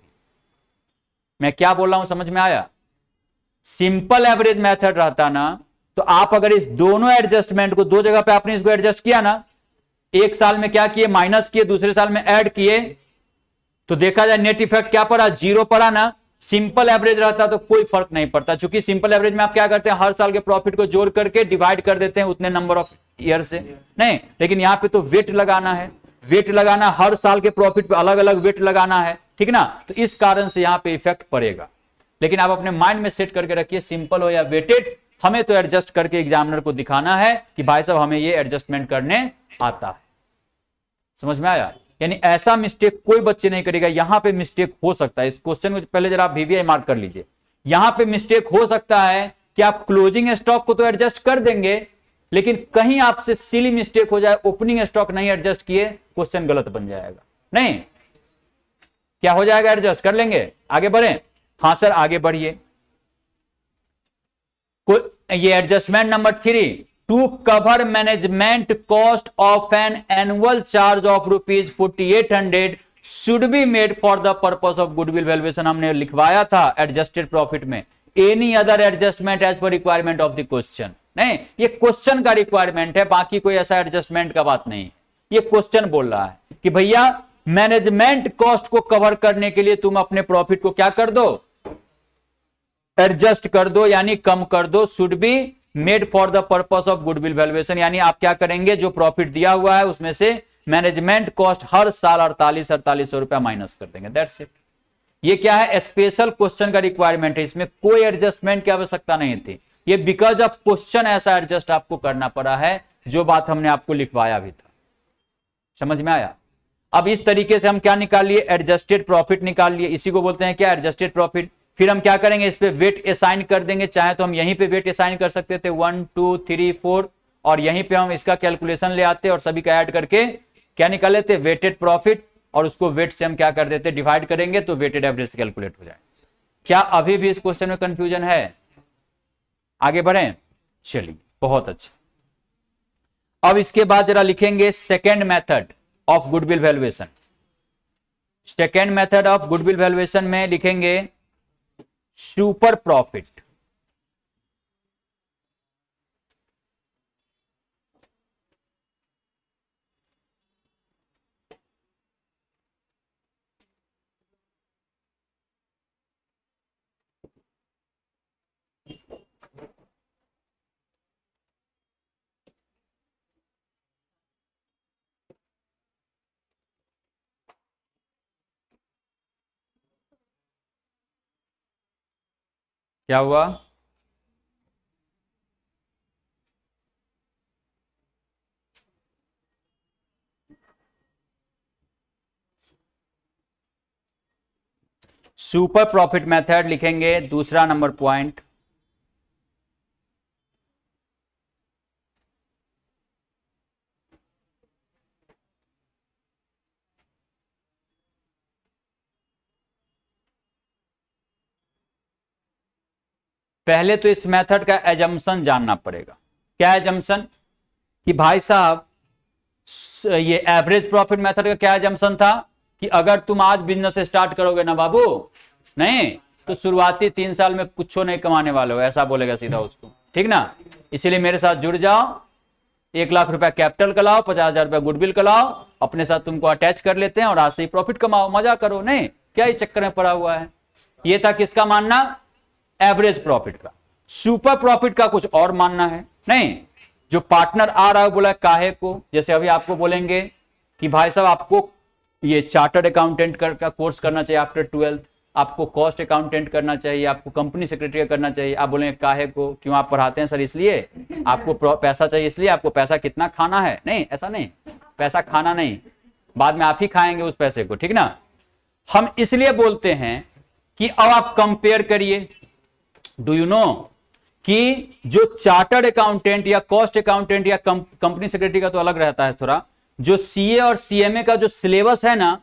मैं क्या बोल रहा हूं समझ में आया। सिंपल एवरेज मेथड रहता ना तो आप अगर इस दोनों एडजस्टमेंट को, दो जगह पे आपने इसको एडजस्ट किया ना, एक साल में क्या किए माइनस किए, दूसरे साल में ऐड किए, तो देखा जाए नेट इफेक्ट क्या पड़ा, जीरो पड़ा ना। सिंपल एवरेज रहता तो कोई फर्क नहीं पड़ता, क्योंकि सिंपल एवरेज में आप क्या करते हैं, हर साल के प्रॉफिट को जोड़ करके डिवाइड कर देते हैं उतने नंबर ऑफ ईयर से, नहीं। लेकिन यहां पे तो वेट लगाना है, वेट लगाना, हर साल के प्रॉफिट पे अलग अलग वेट लगाना है, ठीक ना। तो इस कारण से यहां पे इफेक्ट पड़ेगा। लेकिन आप अपने माइंड में सेट करके रखिए, सिंपल हो या वेटेड, हमें तो एडजस्ट करके एग्जामिनर को दिखाना है कि भाई साहब हमें ये एडजस्टमेंट करने आता है। समझ में आया। यानी ऐसा मिस्टेक कोई बच्चे नहीं करेगा। यहां पे मिस्टेक हो सकता है, इस क्वेश्चन को पहले जरा आप वीवीआई मार्क कर लीजिए। यहां पे मिस्टेक हो सकता है कि आप क्लोजिंग स्टॉक को तो एडजस्ट कर देंगे, लेकिन कहीं आपसे सिली मिस्टेक हो जाए, ओपनिंग स्टॉक नहीं एडजस्ट किए, क्वेश्चन गलत बन जाएगा। नहीं, क्या हो जाएगा, एडजस्ट कर लेंगे, आगे बढ़े। हाँ सर आगे बढ़िए। ये adjustment number 3, to cover management cost of an annual charge of ₹4800 should be made for the purpose of goodwill valuation. हमने लिखवाया था एडजस्टेड प्रॉफिट में, any other adjustment as per requirement of the question. नहीं, ये question का requirement है, बाकी कोई ऐसा एडजस्टमेंट का बात नहीं। ये क्वेश्चन बोल रहा है कि भैया मैनेजमेंट कॉस्ट को कवर करने के लिए तुम अपने प्रॉफिट को क्या कर दो, एडजस्ट कर दो, यानी कम कर दो। Should be made for the purpose of goodwill valuation, यानी आप क्या करेंगे, जो प्रॉफिट दिया हुआ है उसमें से मैनेजमेंट कॉस्ट हर साल 4800 रुपया माइनस कर देंगे, दैट्स इट। ये क्या है, स्पेशल क्वेश्चन का रिक्वायरमेंट है, इसमें कोई एडजस्टमेंट की आवश्यकता नहीं थी। ये बिकॉज ऑफ क्वेश्चन ऐसा एडजस्ट आपको करना पड़ा है, जो बात हमने आपको लिखवाया भी था। समझ में आया। अब इस तरीके से हम क्या निकाल लिए, एडजस्टेड प्रॉफिट निकाल लिए, इसी को बोलते हैं क्या, एडजस्टेड प्रॉफिट। फिर हम क्या करेंगे, इस पे वेट असाइन कर देंगे, चाहे तो हम यहीं पे वेट असाइन कर सकते थे 1 2 3 4, और यहीं पे हम इसका कैलकुलेशन ले आते और सभी का ऐड करके क्या निकाल लेते, वेटेड प्रॉफिट, और उसको वेट से हम क्या कर देते, डिवाइड करेंगे तो वेटेड एवरेज कैलकुलेट हो जाए। क्या अभी भी इस क्वेश्चन में कंफ्यूजन है, आगे बढ़ें, चलिए बहुत अच्छा। अब इसके बाद जरा लिखेंगे second method of goodwill valuation. Second method of goodwill valuation में लिखेंगे सुपर प्रॉफिट। क्या हुआ, सुपर प्रॉफिट मेथड लिखेंगे, दूसरा नंबर पॉइंट। पहले तो इस मेथड का एजम्पशन जानना पड़ेगा। क्या एजम्पशन, कि भाई साहब ये एवरेज प्रॉफिट मेथड का क्या एजम्पशन था, कि अगर तुम आज बिजनेस स्टार्ट करोगे ना बाबू, नहीं तो शुरुआती 3 साल में कुछ नहीं कमाने वाले हो, ऐसा बोलेगा सीधा उसको, ठीक ना। इसीलिए मेरे साथ जुड़ जाओ, 1 लाख रुपया कैपिटल का लाओ, 50,000 रुपया गुडविल का लाओ, अपने साथ तुमको अटैच कर लेते हैं और आज से ही प्रॉफिट कमाओ, मजा करो। नहीं, क्या ही चक्कर में पड़ा हुआ है। ये था किसका मानना, एवरेज प्रॉफिट का। सुपर प्रॉफिट का कुछ और मानना है। नहीं, जो पार्टनर आ रहा है बोला काहे को, जैसे अभी आपको बोलेंगे कि भाई साहब आपको ये चार्टर्ड अकाउंटेंट का कोर्स करना चाहिए आफ्टर 12th, आपको कॉस्ट अकाउंटेंट करना चाहिए, आपको कंपनी सेक्रेटरी करना चाहिए। आप बोलेंगे काहे को, क्यों आप पढ़ाते हैं सर, इसलिए आपको पैसा चाहिए, इसलिए आपको पैसा कितना खाना है। नहीं, ऐसा नहीं, पैसा खाना नहीं, बाद में आप ही खाएंगे उस पैसे को, ठीक ना। हम इसलिए बोलते हैं कि अब आप कंपेयर करिए। डू यू नो कि जो चार्टर्ड अकाउंटेंट या कॉस्ट अकाउंटेंट या कंपनी सेक्रेटरी का तो अलग रहता है थोड़ा, जो सीए और सीएमए का जो सिलेबस है ना,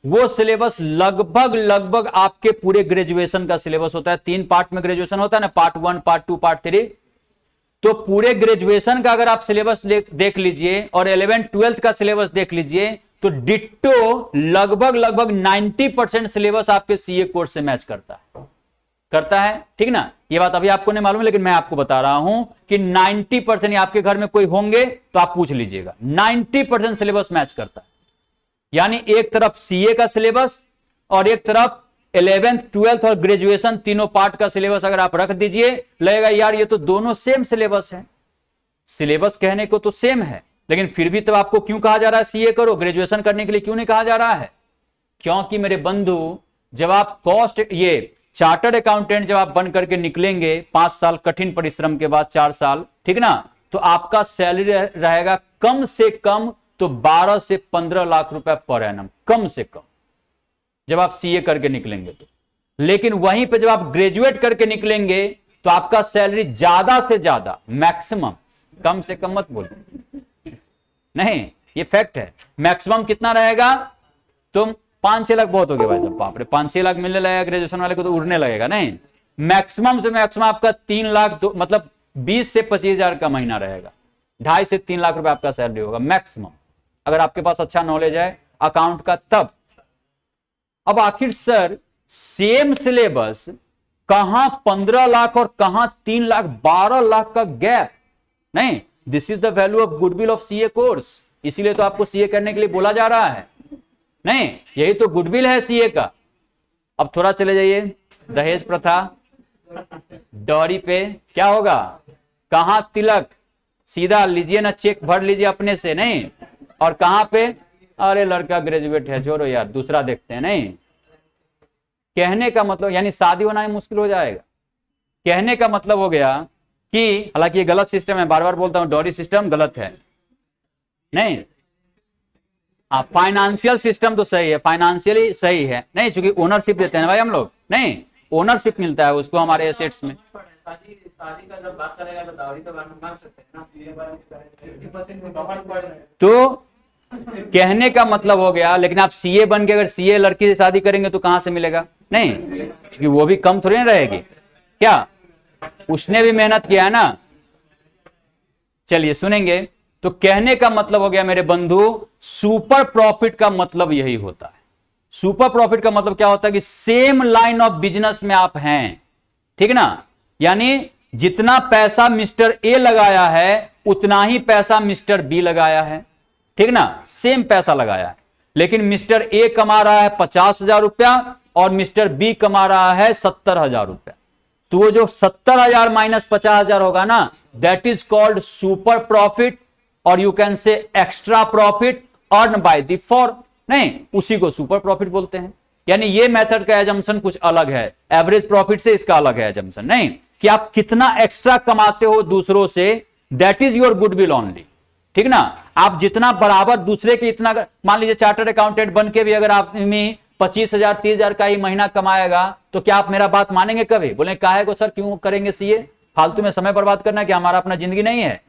वो सिलेबस लगभग लगभग आपके पूरे ग्रेजुएशन का सिलेबस होता है। 3 पार्ट में ग्रेजुएशन होता है ना, पार्ट 1, पार्ट 2, पार्ट 3। तो पूरे ग्रेजुएशन का अगर आप सिलेबस देख लीजिए और 11th 12th का सिलेबस देख लीजिए, तो डिट्टो लगभग लगभग 90% सिलेबस आपके सीए कोर्स से मैच करता है, ठीक ना। ये बात अभी आपको नहीं मालूम है, लेकिन मैं आपको बता रहा हूं कि 90% आपके घर में कोई होंगे तो आप पूछ लीजिएगा, 90% सिलेबस मैच करता है। यानी एक तरफ सीए का सिलेबस और एक तरफ 11th 12th और ग्रेजुएशन तीनों पार्ट का सिलेबस अगर आप रख दीजिए, लगेगा यार ये तो दोनों सेम सिलेबस है। सिलेबस कहने को तो सेम है, लेकिन फिर भी तब आपको क्यों कहा जा रहा है सीए करो, ग्रेजुएशन करने के लिए क्यों नहीं कहा जा रहा है? क्योंकि मेरे बंधु, जब आप ये चार्टर्ड अकाउंटेंट जब आप बन करके निकलेंगे 5 साल कठिन परिश्रम के बाद, 4 साल, ठीक ना, तो आपका सैलरी रहेगा कम से कम तो 12 से 15 लाख रुपए पर एनम, कम से कम, जब आप सीए करके निकलेंगे तो। लेकिन वहीं पे जब आप ग्रेजुएट करके निकलेंगे तो आपका सैलरी ज्यादा से ज्यादा, मैक्सिमम, कम से कम मत बोलो, नहीं, ये फैक्ट है, मैक्सिमम कितना रहेगा? तुम 5-6 लाख बहुत हो गया भाई साहब, बाप रे, 5-6 लाख मिलने लगेगा ग्रेजुएशन वाले को तो उड़ने लगेगा। नहीं, मैक्सिमम से मैक्सिमम आपका 3 लाख मतलब 20 से 25 हजार का महीना रहेगा। 2.5 से 3 लाख रुपए आपका सैलरी होगा मैक्सिमम, अगर आपके पास अच्छा नॉलेज है अकाउंट का तब। अब आखिर सर सेम सिलेबस, कहां 15 लाख और कहां 3 लाख, 12 लाख का गैप? नहीं, this is the value of goodwill of CA course, इसीलिए तो आपको सीए करने के लिए बोला जा रहा है। नहीं, यही तो गुडविल है सीए का। अब थोड़ा चले जाइए दहेज प्रथा, डॉरी पे क्या होगा, कहां तिलक, सीधा लीजिए ना, चेक भर लीजिए अपने से, नहीं, और कहां पे, अरे लड़का ग्रेजुएट है, छोड़ो यार दूसरा देखते हैं। नहीं, कहने का मतलब यानी शादी होना ही मुश्किल हो जाएगा। कहने का मतलब हो गया कि, हालांकि ये गलत सिस्टम है, बार बार बोलता हूं, डॉरी सिस्टम गलत है। नहीं, फाइनेंशियल सिस्टम तो सही है, फाइनेंशियली सही है, नहीं, चूंकि ओनरशिप देते हैं भाई हम लोग, नहीं, ओनरशिप मिलता है उसको हमारे एसेट्स में। शादी का जब बात चलेगा तो दावरी तो मांग सकते हैं ना। तो कहने का मतलब हो गया, लेकिन आप सीए बन के अगर सीए लड़की से शादी करेंगे तो कहां से मिलेगा? नहीं, क्योंकि वो भी कम थोड़ी ना रहेगी, क्या उसने भी मेहनत किया है ना। चलिए सुनेंगे। तो कहने का मतलब हो गया मेरे बंधु, सुपर प्रॉफिट का मतलब यही होता है। सुपर प्रॉफिट का मतलब क्या होता है कि सेम लाइन ऑफ बिजनेस में आप हैं, ठीक ना, यानी जितना पैसा मिस्टर ए लगाया है उतना ही पैसा मिस्टर बी लगाया है, ठीक ना, सेम पैसा लगाया है, लेकिन मिस्टर ए कमा रहा है 50,000 रुपया और मिस्टर बी कमा रहा है 70,000 रुपया। तो वो जो 70,000 माइनस 50,000 होगा ना, that is called super profit, और you can say extra profit earn by the firm, नहीं, उसी को सुपर प्रॉफिट बोलते हैं। यानी ये मेथड का एजम्पशन कुछ अलग है, एवरेज प्रॉफिट से इसका अलग है एजम्पशन, नहीं, कि आप कितना एक्स्ट्रा कमाते हो दूसरों से, that is your goodwill only, ठीक ना। आप जितना बराबर दूसरे के इतना, मान लीजिए चार्टर्ड अकाउंटेंट बन के भी अगर आप 25,000 30,000 का ही महीना कमाएगा तो क्या आप मेरा बात मानेंगे कभी? बोले काहे को सर, क्यों करेंगे सीए, फालतू में समय बर्बाद करना, कि हमारा अपना जिंदगी नहीं है,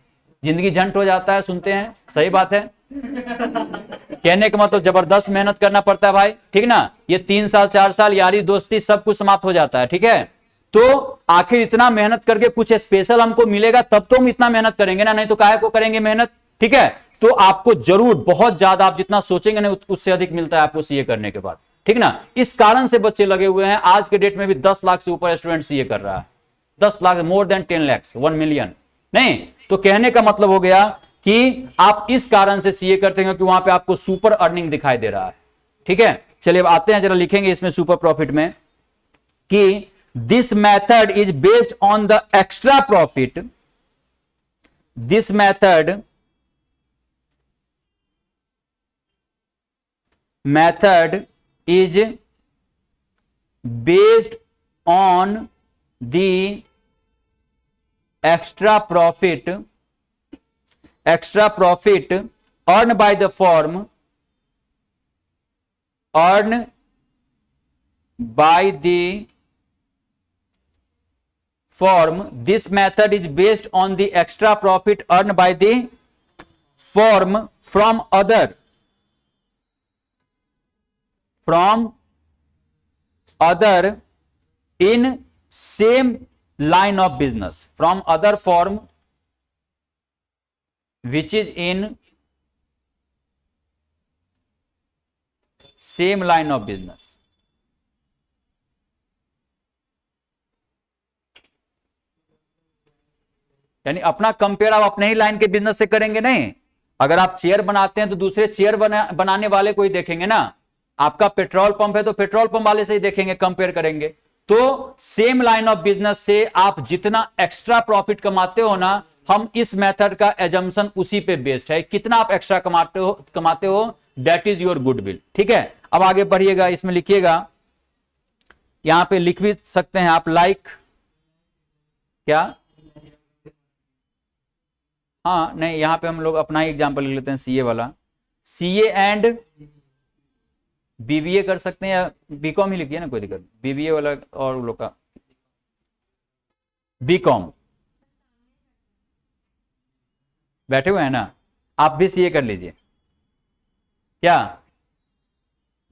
जिंदगी झंड हो जाता है, सुनते हैं, सही बात है। कहने का मतलब जबरदस्त मेहनत करना पड़ता है भाई, ठीक ना, ये 3 साल 4 साल यारी दोस्ती सब कुछ समाप्त हो जाता है, ठीक है। तो आखिर इतना मेहनत करके कुछ स्पेशल हमको मिलेगा तब तो हम इतना मेहनत करेंगे ना, नहीं तो काहे को करेंगे मेहनत, ठीक है। तो आपको जरूर बहुत ज्यादा, आप जितना सोचेंगे ना उससे अधिक मिलता है आपको सीए करने के बाद, ठीक ना। इस कारण से बच्चे लगे हुए हैं, आज के डेट में भी 10 लाख से ऊपर स्टूडेंट सीए कर रहा है, 10 lakh, more than 10 lakh, 1 million, नहीं। तो कहने का मतलब हो गया कि आप इस कारण से सीए करते हैं कि वहां पे आपको सुपर अर्निंग दिखाई दे रहा है, ठीक है। चलिए अब आते हैं, जरा लिखेंगे इसमें सुपर प्रॉफिट में कि this method is based on the extra profit, this method is based on the extra profit earned by the firm, earned by the firm. This method is based on the extra profit earned by the firm from other in same line of business, from other firm which is in same line of business. यानी अपना compare आप अपने ही line के business से करेंगे नहीं। अगर आप चेयर बनाते हैं तो दूसरे चेयर बनाने वाले को ही देखेंगे ना। आपका पेट्रोल पंप है तो पेट्रोल पंप वाले से ही देखेंगे, कंपेयर करेंगे। तो सेम लाइन ऑफ बिजनेस से आप जितना एक्स्ट्रा प्रॉफिट कमाते हो ना, हम इस मेथड का एजम्पशन उसी पे बेस्ड है। कितना आप एक्स्ट्रा कमाते हो दैट इज योर गुडविल। ठीक है, अब आगे बढ़िएगा, इसमें लिखिएगा, यहां पे लिख भी सकते हैं आप, लाइक क्या, हाँ नहीं, यहां पे हम लोग अपना ही एग्जांपल लिख लेते हैं, सीए वाला। सीए एंड बीबीए कर सकते हैं या बीकॉम ही लिखिए ना, कोई दिक्कत। बीबीए वाला और लोग का बीकॉम बैठे हुए हैं ना, आप भी सीए कर लीजिए। क्या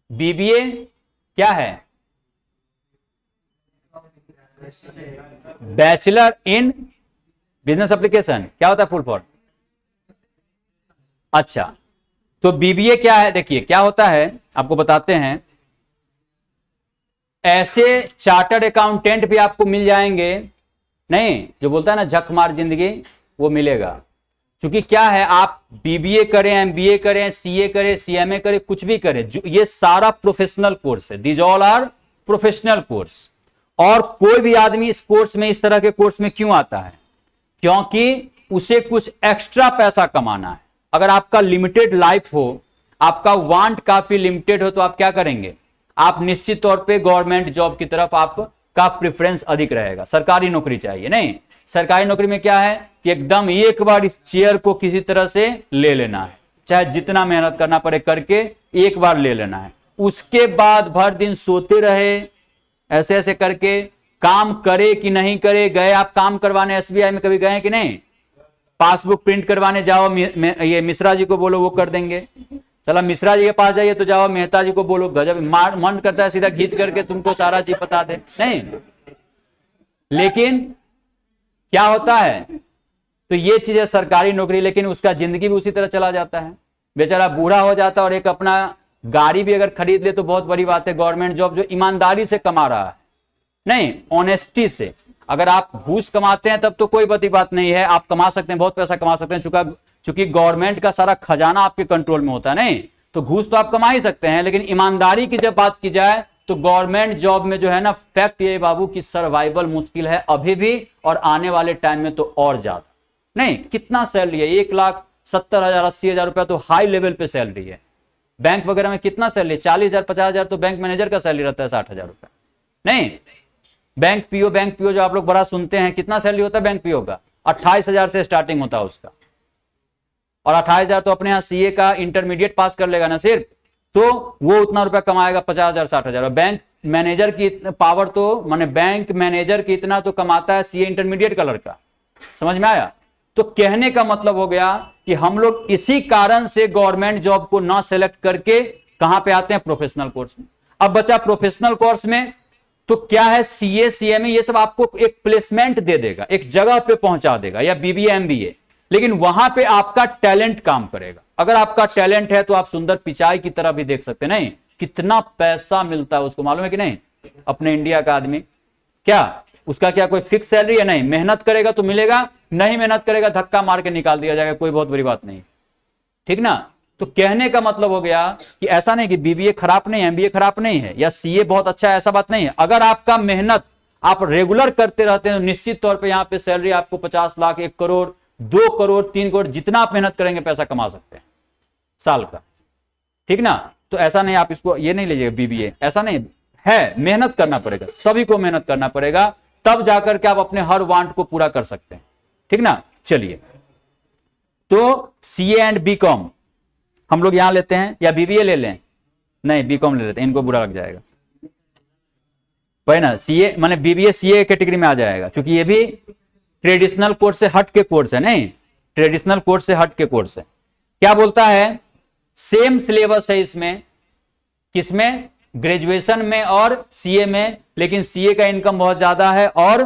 बीबीए क्या है? Bachelor in business application. क्या होता है फुल फॉर्म? अच्छा, तो बीबीए क्या है? देखिए क्या होता है, आपको बताते हैं। ऐसे चार्टर्ड अकाउंटेंट भी आपको मिल जाएंगे, नहीं जो बोलता है ना झक मार जिंदगी, वो मिलेगा। क्योंकि क्या है, आप बीबीए करें, एमबीए करें, सीए करें, सीएमए करें, कुछ भी करें, ये सारा प्रोफेशनल कोर्स है। These all are professional course. और कोई भी आदमी इस कोर्स में, इस तरह के कोर्स में क्यों आता है? क्योंकि उसे कुछ एक्स्ट्रा पैसा कमाना है। अगर आपका लिमिटेड लाइफ हो, आपका वांट काफी लिमिटेड हो, तो आप क्या करेंगे? आप निश्चित तौर पे गवर्नमेंट जॉब की तरफ आपका प्रेफरेंस अधिक रहेगा। सरकारी नौकरी चाहिए नहीं। सरकारी नौकरी में क्या है कि एकदम एक बार इस चेयर को किसी तरह से ले लेना है, चाहे जितना मेहनत करना पड़े करके एक बार ले लेना है। उसके बाद भर दिन सोते रहे, ऐसे ऐसे करके काम करे कि नहीं करे। गए आप काम करवाने एसबीआई में, कभी गए कि नहीं? पासबुक प्रिंट करवाने जाओ, ये मिश्रा जी को बोलो वो कर देंगे। चला मिश्रा जी के पास जाइए तो जाओ मेहता जी को बोलो, गजब मन करता है सीधा खींच करके तुमको सारा चीज बता दे, नहीं। लेकिन क्या होता है, तो ये चीज है सरकारी नौकरी, लेकिन उसका जिंदगी भी उसी तरह चला जाता है। बेचारा बूढ़ा हो जाता है और एक अपना गाड़ी भी अगर खरीद ले तो बहुत बड़ी बात है। गवर्नमेंट जॉब जो ईमानदारी से कमा रहा है, नहीं ऑनेस्टी से। अगर आप घूस कमाते हैं तब तो कोई बड़ी बात नहीं है, आप कमा सकते हैं, बहुत पैसा कमा सकते हैं। चूंकि गवर्नमेंट का सारा खजाना आपके कंट्रोल में होता है, नहीं तो घूस तो आप कमा ही सकते हैं। लेकिन ईमानदारी की जब बात की जाए तो गवर्नमेंट जॉब में जो है ना, फैक्ट ये बाबू की सर्वाइवल मुश्किल है अभी भी, और आने वाले टाइम में तो और ज्यादा। नहीं, कितना सैलरी है? 1,70,000 80,000 रुपया तो हाई लेवल पे सैलरी है। बैंक वगैरह में कितना सैलरी है? 40,000 50,000 तो बैंक मैनेजर का सैलरी रहता है, 60,000 रुपया। नहीं, बैंक पीओ जो आप लोग बड़ा सुनते हैं, कितना सैलरी होता है बैंक पीओ का? 28,000 से स्टार्टिंग होता है उसका। और 28,000 तो अपने यहाँ सीए का इंटरमीडिएट पास कर लेगा ना सिर्फ, तो वो उतना रुपया कमाएगा, 50,000 60,000। और बैंक मैनेजर की पावर तो, माने बैंक मैनेजर की इतना तो कमाता है सीए इंटरमीडिएट का लड़का। समझ में आया? तो कहने का मतलब हो गया कि हम लोग इसी कारण से गवर्नमेंट जॉब को ना सेलेक्ट करके कहां पे आते हैं? प्रोफेशनल कोर्स में। अब बचा प्रोफेशनल कोर्स में, तो क्या है, सीए सीएमए ये सब आपको एक प्लेसमेंट दे देगा, एक जगह पे पहुंचा देगा, या बीबीए एमबीए। लेकिन वहां पे आपका टैलेंट काम करेगा। अगर आपका टैलेंट है तो आप सुंदर पिचाई की तरह भी देख सकते हैं। नहीं, कितना पैसा मिलता है उसको मालूम है कि नहीं? अपने इंडिया का आदमी, क्या उसका क्या कोई फिक्स सैलरी है? नहीं, मेहनत करेगा तो मिलेगा, नहीं मेहनत करेगा धक्का मार के निकाल दिया जाएगा, कोई बहुत बड़ी बात नहीं। ठीक ना? तो कहने का मतलब हो गया कि ऐसा नहीं कि बीबीए खराब नहीं है, एमबीए खराब नहीं है, या सीए बहुत अच्छा है, ऐसा बात नहीं है। अगर आपका मेहनत आप रेगुलर करते रहते हैं तो निश्चित तौर पे यहां पे सैलरी आपको 50 लाख, 1 करोड़, 2 करोड़, 3 करोड़, जितना आप मेहनत करेंगे पैसा कमा सकते हैं साल का। ठीक ना? तो ऐसा नहीं, आप इसको ये नहीं लीजिएगा बीबीए, ऐसा नहीं है। मेहनत करना पड़ेगा, सभी को मेहनत करना पड़ेगा, तब जाकर के आप अपने हर वांट को पूरा कर सकते हैं। ठीक ना? चलिए, तो सीए एंड बीकॉम हम लोग यहां लेते हैं, या बीबीए ले लें? नहीं, बीकॉम ले लेते हैं, इनको बुरा लग जाएगा। वही ना, सीए माने बीबीए सीए कैटेगरी में आ जाएगा, क्योंकि ये भी ट्रेडिशनल कोर्स से हट के कोर्स है, नहीं ट्रेडिशनल कोर्स से हट के कोर्स है। क्या बोलता है, सेम सिलेबस है इसमें, किसमें, ग्रेजुएशन में और सीए में, लेकिन सीए का इनकम बहुत ज्यादा है और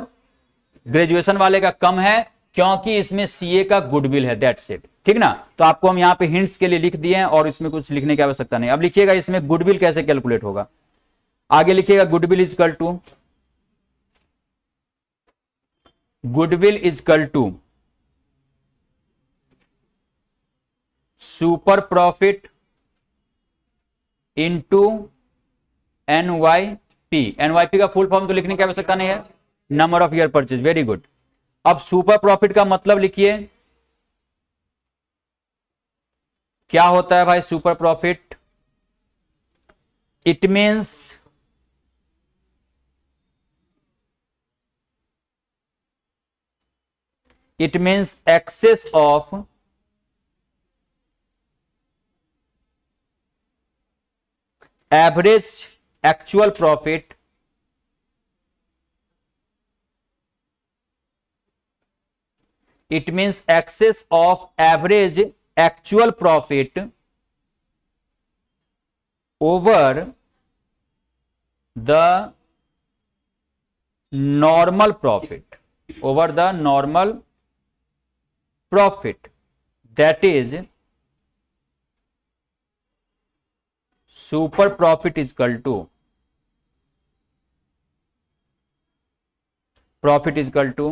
ग्रेजुएशन वाले का कम है, क्योंकि इसमें सीए का गुडविल है, दैट्स इट। ठीक ना, तो आपको हम यहां पे हिंट्स के लिए लिख दिए हैं और इसमें कुछ लिखने की आवश्यकता नहीं। अब लिखिएगा इसमें गुडविल कैसे कैलकुलेट होगा, आगे लिखिएगा goodwill equal to super profit into NYP. NYP का फुल फॉर्म तो लिखने की आवश्यकता नहीं है, number of year purchase, very good. अब सुपर प्रॉफिट का मतलब लिखिए, क्या होता है भाई super profit? It means excess of average actual profit it means excess of average actual profit over the normal profit, that is super profit is equal to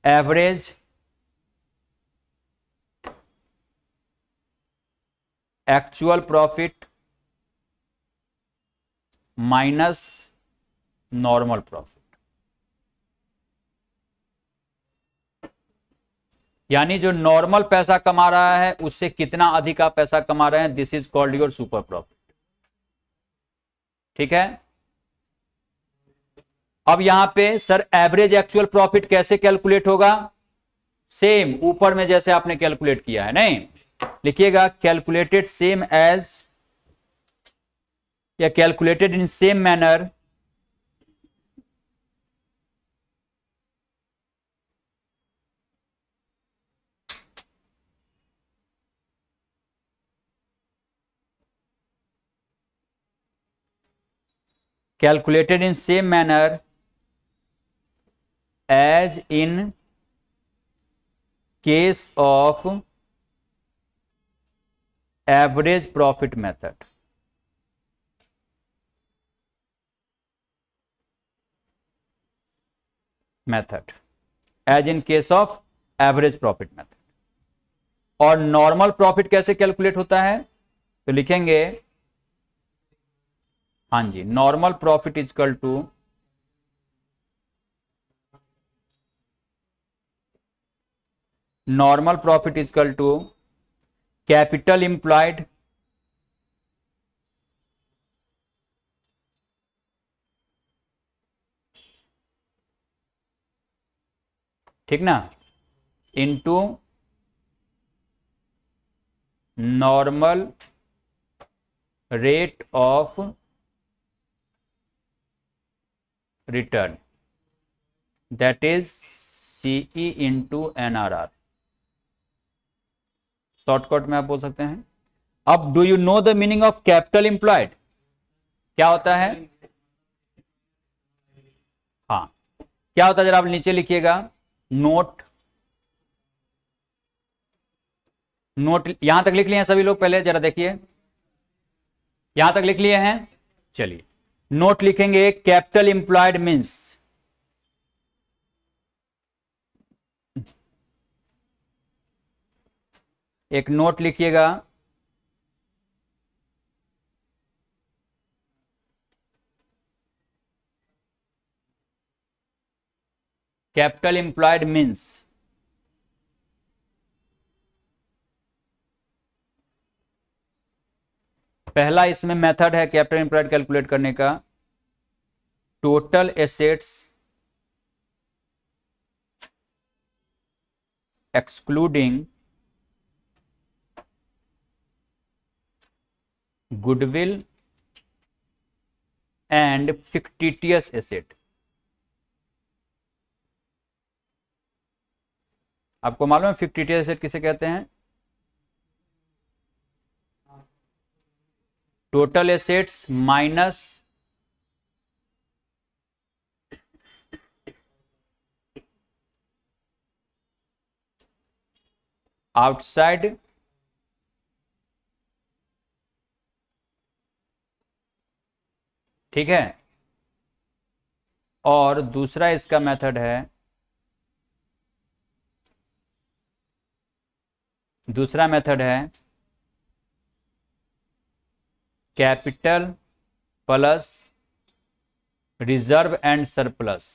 average actual profit minus normal profit. यानी जो normal पैसा कमा रहा है उससे कितना अधिक आप पैसा कमा रहे हैं, this is called your super profit. ठीक है, अब यहां पे सर एवरेज एक्चुअल प्रॉफिट कैसे कैलकुलेट होगा? सेम ऊपर में जैसे आपने कैलकुलेट किया है, नहीं लिखिएगा कैलकुलेटेड सेम एज या calculated in same manner as in case of average profit method। as in case of average profit method। और नॉर्मल प्रॉफिट कैसे कैलकुलेट होता है? तो लिखेंगे, हाँ जी, normal profit is equal to capital employed ठीक ना, into normal rate of return, that is CE into NRR. Shortcut में आप बोल सकते हैं। अब do you know the meaning of capital employed? क्या होता है? हाँ, क्या होता है जरा आप नीचे लिखिएगा, नोट यहां तक लिख लिए हैं सभी लोग? पहले जरा देखिए, यहां तक लिख लिए हैं? चलिए नोट लिखेंगे, कैपिटल एम्प्लॉयड मीन्स एक नोट लिखिएगा, कैपिटल एम्प्लॉयड मीन्स पहला इसमें मेथड है कैपिटल एम्प्लॉयड कैलकुलेट करने का, total assets excluding goodwill and fictitious asset. आपको मालूम है फिक्टिटियस एसेट किसे कहते हैं? टोटल एसेट्स माइनस आउटसाइड ठीक है। और दूसरा इसका मेथड है, दूसरा मेथड है capital plus reserve and surplus.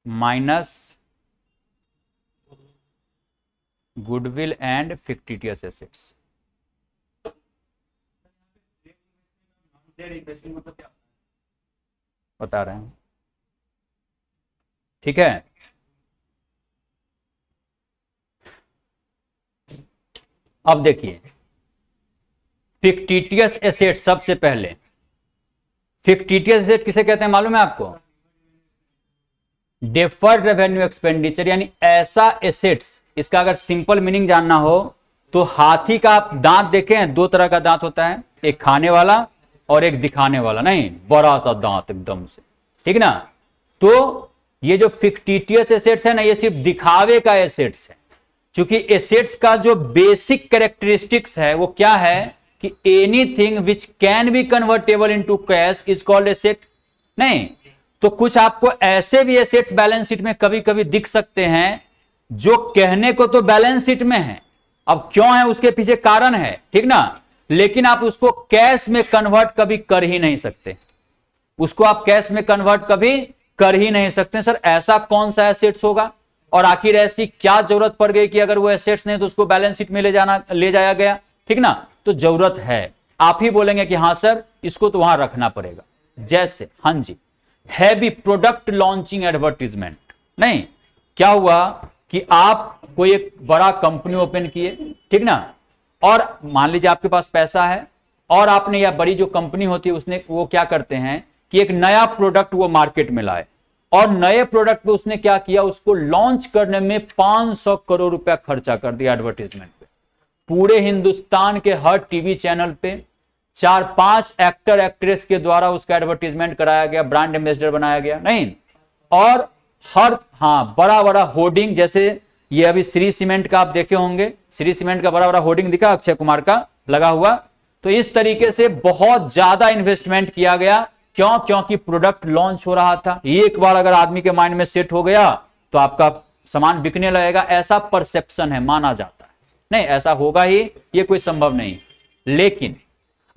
Minus goodwill and fictitious assets. बता रहे हैं, ठीक है। अब देखिए फिक्टिटियस एसेट, सबसे पहले फिक्टिटियस एसेट किसे कहते हैं मालूम है आपको? डेफर्ड रेवेन्यू एक्सपेंडिचर, यानी ऐसा एसेट्स, इसका अगर सिंपल मीनिंग जानना हो तो हाथी का आप दांत देखें, दो तरह का दांत होता है, एक खाने वाला और एक दिखाने वाला, नहीं बड़ा सा दांत एकदम से, ठीक ना। तो ये जो फिक्टिटियस एसेट्स है ना, ये सिर्फ दिखावे का एसेट्स है। क्योंकि एसेट्स का जो बेसिक कैरेक्टरिस्टिक्स है वो क्या है कि anything which can be convertible into cash is called asset. नहीं तो कुछ आपको ऐसे भी एसेट्स बैलेंस शीट में कभी कभी दिख सकते हैं जो कहने को तो बैलेंस शीट में है, अब क्यों है उसके पीछे कारण है, ठीक ना, लेकिन आप उसको कैश में कन्वर्ट कभी कर ही नहीं सकते, उसको आप कैश में कन्वर्ट कभी कर ही नहीं सकते। सर ऐसा कौन सा एसेट्स होगा, और आखिर ऐसी क्या जरूरत पड़ गई कि अगर वो एसेट्स नहीं तो उसको बैलेंस शीट में ले जाया गया, ठीक ना। तो जरूरत है, आप ही बोलेंगे कि हाँ सर इसको तो वहां रखना पड़ेगा। जैसे हाँ जी, हैवी प्रोडक्ट लॉन्चिंग एडवर्टीजमेंट। नहीं, क्या हुआ कि आप कोई एक बड़ा कंपनी ओपन किए, ठीक ना, और मान लीजिए आपके पास पैसा है और आपने, या बड़ी जो कंपनी होती है उसने, वो क्या करते हैं कि एक नया प्रोडक्ट वो मार्केट में लाए, और नए प्रोडक्ट पे उसने क्या किया, उसको लॉन्च करने में 500 करोड़ रुपया खर्चा कर दिया एडवर्टीजमेंट पे। पूरे हिंदुस्तान के हर टीवी चैनल पे 4-5 एक्टर एक्ट्रेस के द्वारा उसका एडवर्टीजमेंट कराया गया, ब्रांड एम्बेसडर बनाया गया, नहीं, और हर बड़ा बड़ा होर्डिंग, जैसे ये अभी श्री सीमेंट का आप देखे होंगे, श्री सीमेंट का बड़ा बड़ा होर्डिंग दिखा अक्षय कुमार का लगा हुआ। तो इस तरीके से बहुत ज्यादा इन्वेस्टमेंट किया गया, क्यों? क्योंकि प्रोडक्ट लॉन्च हो रहा था। एक बार अगर आदमी के माइंड में सेट हो गया तो आपका सामान बिकने लगेगा, ऐसा परसेप्शन है, माना जाता है। नहीं ऐसा होगा ही, ये कोई संभव नहीं। लेकिन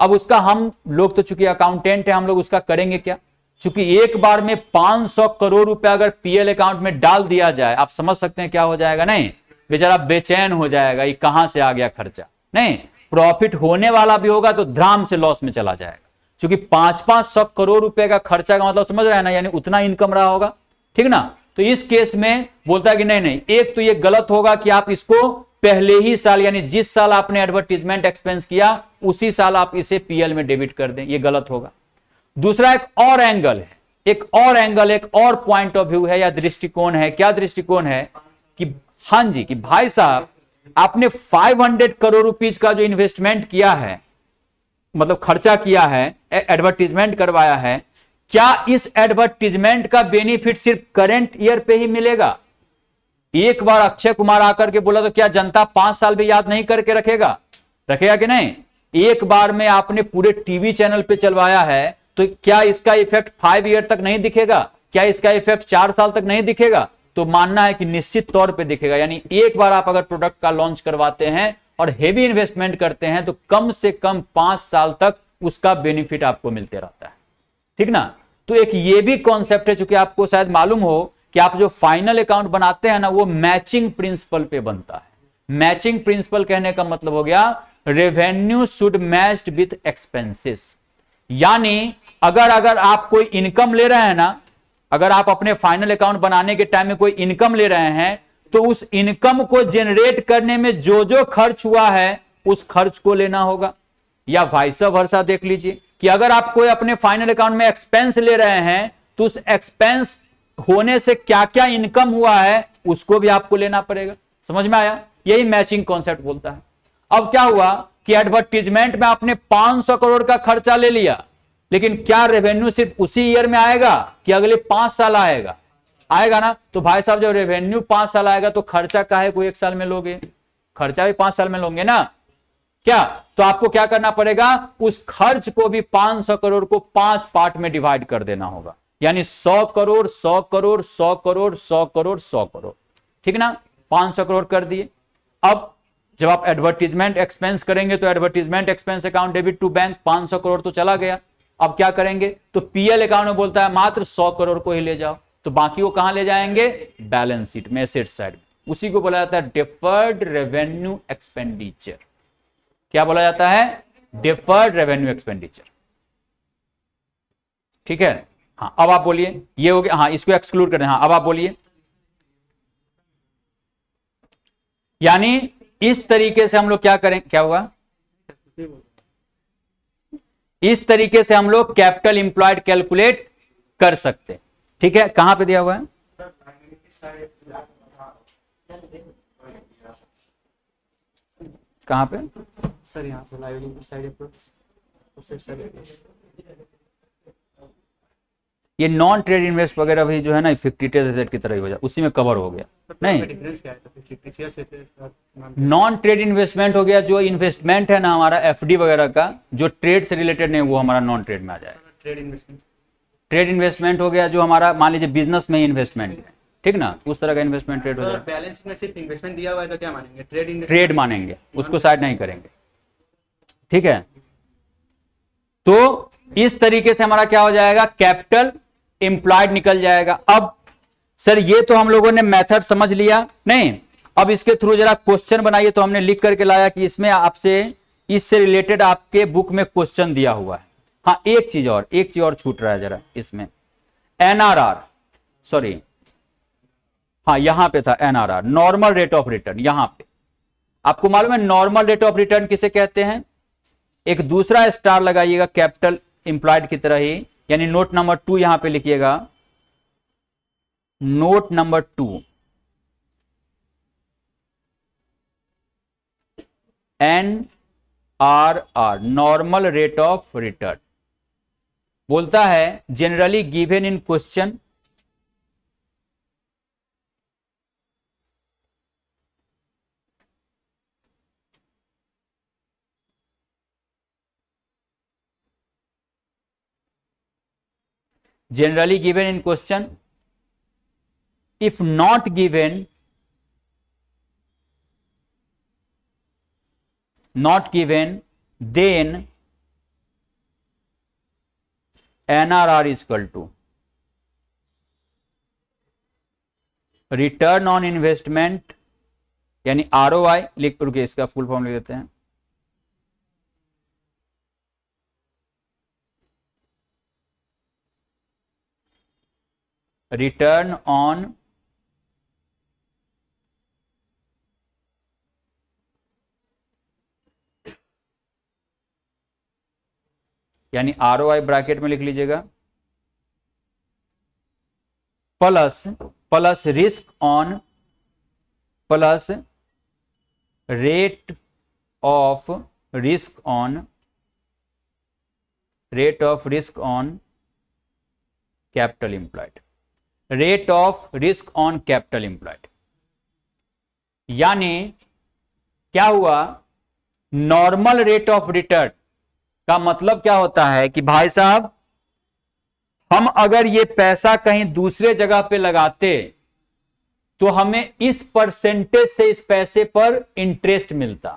अब उसका, हम लोग तो चूंकि अकाउंटेंट है, हम लोग उसका करेंगे क्या? चूंकि एक बार में 500 करोड़ रुपया अगर पीएल अकाउंट में डाल दिया जाए, आप समझ सकते हैं क्या हो जाएगा। नहीं, बेचारा बेचैन हो जाएगा, ये कहां से आ गया खर्चा। नहीं, प्रॉफिट होने वाला भी होगा तो धड़ाम से लॉस में चला जाएगा। क्योंकि 500 करोड़ रुपए का खर्चा का मतलब समझ रहे हैं ना, यानी उतना इनकम रहा होगा, ठीक ना। तो इस केस में बोलता है कि नहीं नहीं, एक तो ये गलत होगा कि आप इसको पहले ही साल, यानी जिस साल आपने एडवर्टीजमेंट एक्सपेंस किया उसी साल आप इसे पीएल में डेबिट कर दें, ये गलत होगा। दूसरा एक और एंगल है, एक और पॉइंट ऑफ व्यू है या दृष्टिकोण है। क्या दृष्टिकोण है कि हाँ जी, कि भाई साहब आपने 500 करोड़ रुपीज का जो इन्वेस्टमेंट किया है, मतलब खर्चा किया है, एडवर्टीजमेंट करवाया है, क्या इस एडवर्टीजमेंट का बेनिफिट सिर्फ करंट ईयर पे ही मिलेगा? एक बार अक्षय कुमार आकर के बोला तो क्या जनता 5 साल भी याद नहीं करके रखेगा कि नहीं? एक बार में आपने पूरे टीवी चैनल पे चलवाया है तो क्या इसका इफेक्ट 5 ईयर तक नहीं दिखेगा? क्या इसका इफेक्ट 4 साल तक नहीं दिखेगा? तो मानना है कि निश्चित तौर पे दिखेगा। यानी एक बार आप अगर प्रोडक्ट का लॉन्च करवाते हैं और हेवी इन्वेस्टमेंट करते हैं तो कम से कम 5 साल तक उसका बेनिफिट आपको मिलते रहता है, ठीक ना। तो एक ये भी कॉन्सेप्ट है, चूंकि आपको शायद मालूम हो कि आप जो फाइनल अकाउंट बनाते हैं ना, वो मैचिंग प्रिंसिपल पे बनता है। मैचिंग प्रिंसिपल कहने का मतलब हो गया revenue should matched with expenses. यानी अगर आप कोई इनकम ले रहे हैं ना, अगर आप अपने फाइनल अकाउंट बनाने के टाइम में कोई इनकम ले रहे हैं तो उस इनकम को जनरेट करने में जो जो खर्च हुआ है उस खर्च को लेना होगा। या वाइस वर्सा देख लीजिए कि अगर आप कोई अपने फाइनल अकाउंट में एक्सपेंस ले रहे हैं तो उस एक्सपेंस होने से क्या क्या इनकम हुआ है उसको भी आपको लेना पड़ेगा। समझ में आया? यही मैचिंग कॉन्सेप्ट बोलता है। अब क्या हुआ कि एडवर्टीजमेंट में आपने 500 करोड़ का खर्चा ले लिया, लेकिन क्या रेवेन्यू सिर्फ उसी ईयर में आएगा कि अगले 5 साल आएगा? आएगा ना। तो भाई साहब जब रेवेन्यू 5 साल आएगा तो खर्चा काहे को 1 साल में लोगे? खर्चा भी 5 साल में लोगे ना क्या? तो आपको क्या करना पड़ेगा, उस खर्च को भी 500 करोड़ को 5 पार्ट में डिवाइड कर देना होगा। यानी 100 करोड़ 100 करोड़ 100 करोड़ 100 करोड़ 100 करोड़, ठीक ना। 500 करोड़ कर दिए। अब जब आप एडवर्टीजमेंट एक्सपेंस करेंगे तो advertisement expense account debit to bank 500 crore तो चला गया। अब क्या करेंगे, तो पीएल अकाउंट में बोलता है मात्र 100 करोड़ को ही ले जाओ, तो बाकी वो कहां ले जाएंगे? बैलेंस शीट में, एसेट साइड। उसी को बोला जाता है डिफर्ड रेवेन्यू एक्सपेंडिचर। क्या बोला जाता है? Deferred revenue expenditure. ठीक है। हाँ, अब आप बोलिए, ये हो गया। हाँ, इसको एक्सक्लूड कर दें। हाँ, अब आप बोलिए। यानी इस तरीके से हम लोग क्या करें, क्या हुआ? इस तरीके से हम लोग कैपिटल इंप्लॉयड कैलकुलेट कर सकते। ठीक है, कहां पे दिया हुआ है? कहां पे सर? यहाँ पे लाइबिलिटी साइड ये नॉन ट्रेड इन्वेस्ट वगैरह भी जो है ना फिक्टिटिव एसेट की तरह ही हो जाए, उसी में कवर हो गया। नहीं, डिफरेंस क्या है? नॉन ट्रेड इन्वेस्टमेंट हो गया, जो इन्वेस्टमेंट है ना हमारा एफडी वगैरह का, जो ट्रेड से रिलेटेड नहीं, वो हमारा नॉन ट्रेड में आ जाएगा। ट्रेड इन्वेस्टमेंट, ट्रेड इन्वेस्टमेंट हो गया जो हमारा मान लीजिए बिजनेस में ही इन्वेस्टमेंट है, ठीक ना, उस तरह का इन्वेस्टमेंट ट्रेड हो सर जाएगा। बैलेंस में सिर्फ इन्वेस्टमेंट दिया हुआ है तो क्या मानेंगे? ट्रेड मानेंगे, उसको साइड नहीं करेंगे। ठीक है, तो इस तरीके से हमारा क्या हो जाएगा, कैपिटल एम्प्लॉयड निकल जाएगा। अब सर ये तो हम लोगों ने मेथड समझ लिया, नहीं अब इसके थ्रू जरा क्वेश्चन बनाइए। तो हमने लिख करके लाया कि इसमें आपसे इससे रिलेटेड आपके बुक में क्वेश्चन दिया हुआ है। हाँ, एक चीज और छूट रहा है जरा इसमें, एनआरआर, सॉरी, हाँ यहां पे था NRR, normal rate of return. यहां पे आपको मालूम है नॉर्मल रेट ऑफ रिटर्न किसे कहते हैं? एक दूसरा स्टार लगाइएगा कैपिटल एम्प्लॉयड की तरह ही, यानी नोट नंबर 2 यहां पे लिखिएगा, note number 2, NRR, normal rate of return, बोलता है generally given in question generally given in question, if not given, then NRR is equal to return on investment, यानी ROI लिख, रुके इसका फुल फॉर्म लिख देते हैं, रिटर्न ऑन यानी ROI ब्रैकेट में लिख लीजिएगा, plus risk on, plus rate of risk on capital employed, rate of risk on capital employed. यानी क्या हुआ, नॉर्मल रेट ऑफ रिटर्न का मतलब क्या होता है कि भाई साहब हम अगर ये पैसा कहीं दूसरे जगह पे लगाते तो हमें इस परसेंटेज से इस पैसे पर इंटरेस्ट मिलता,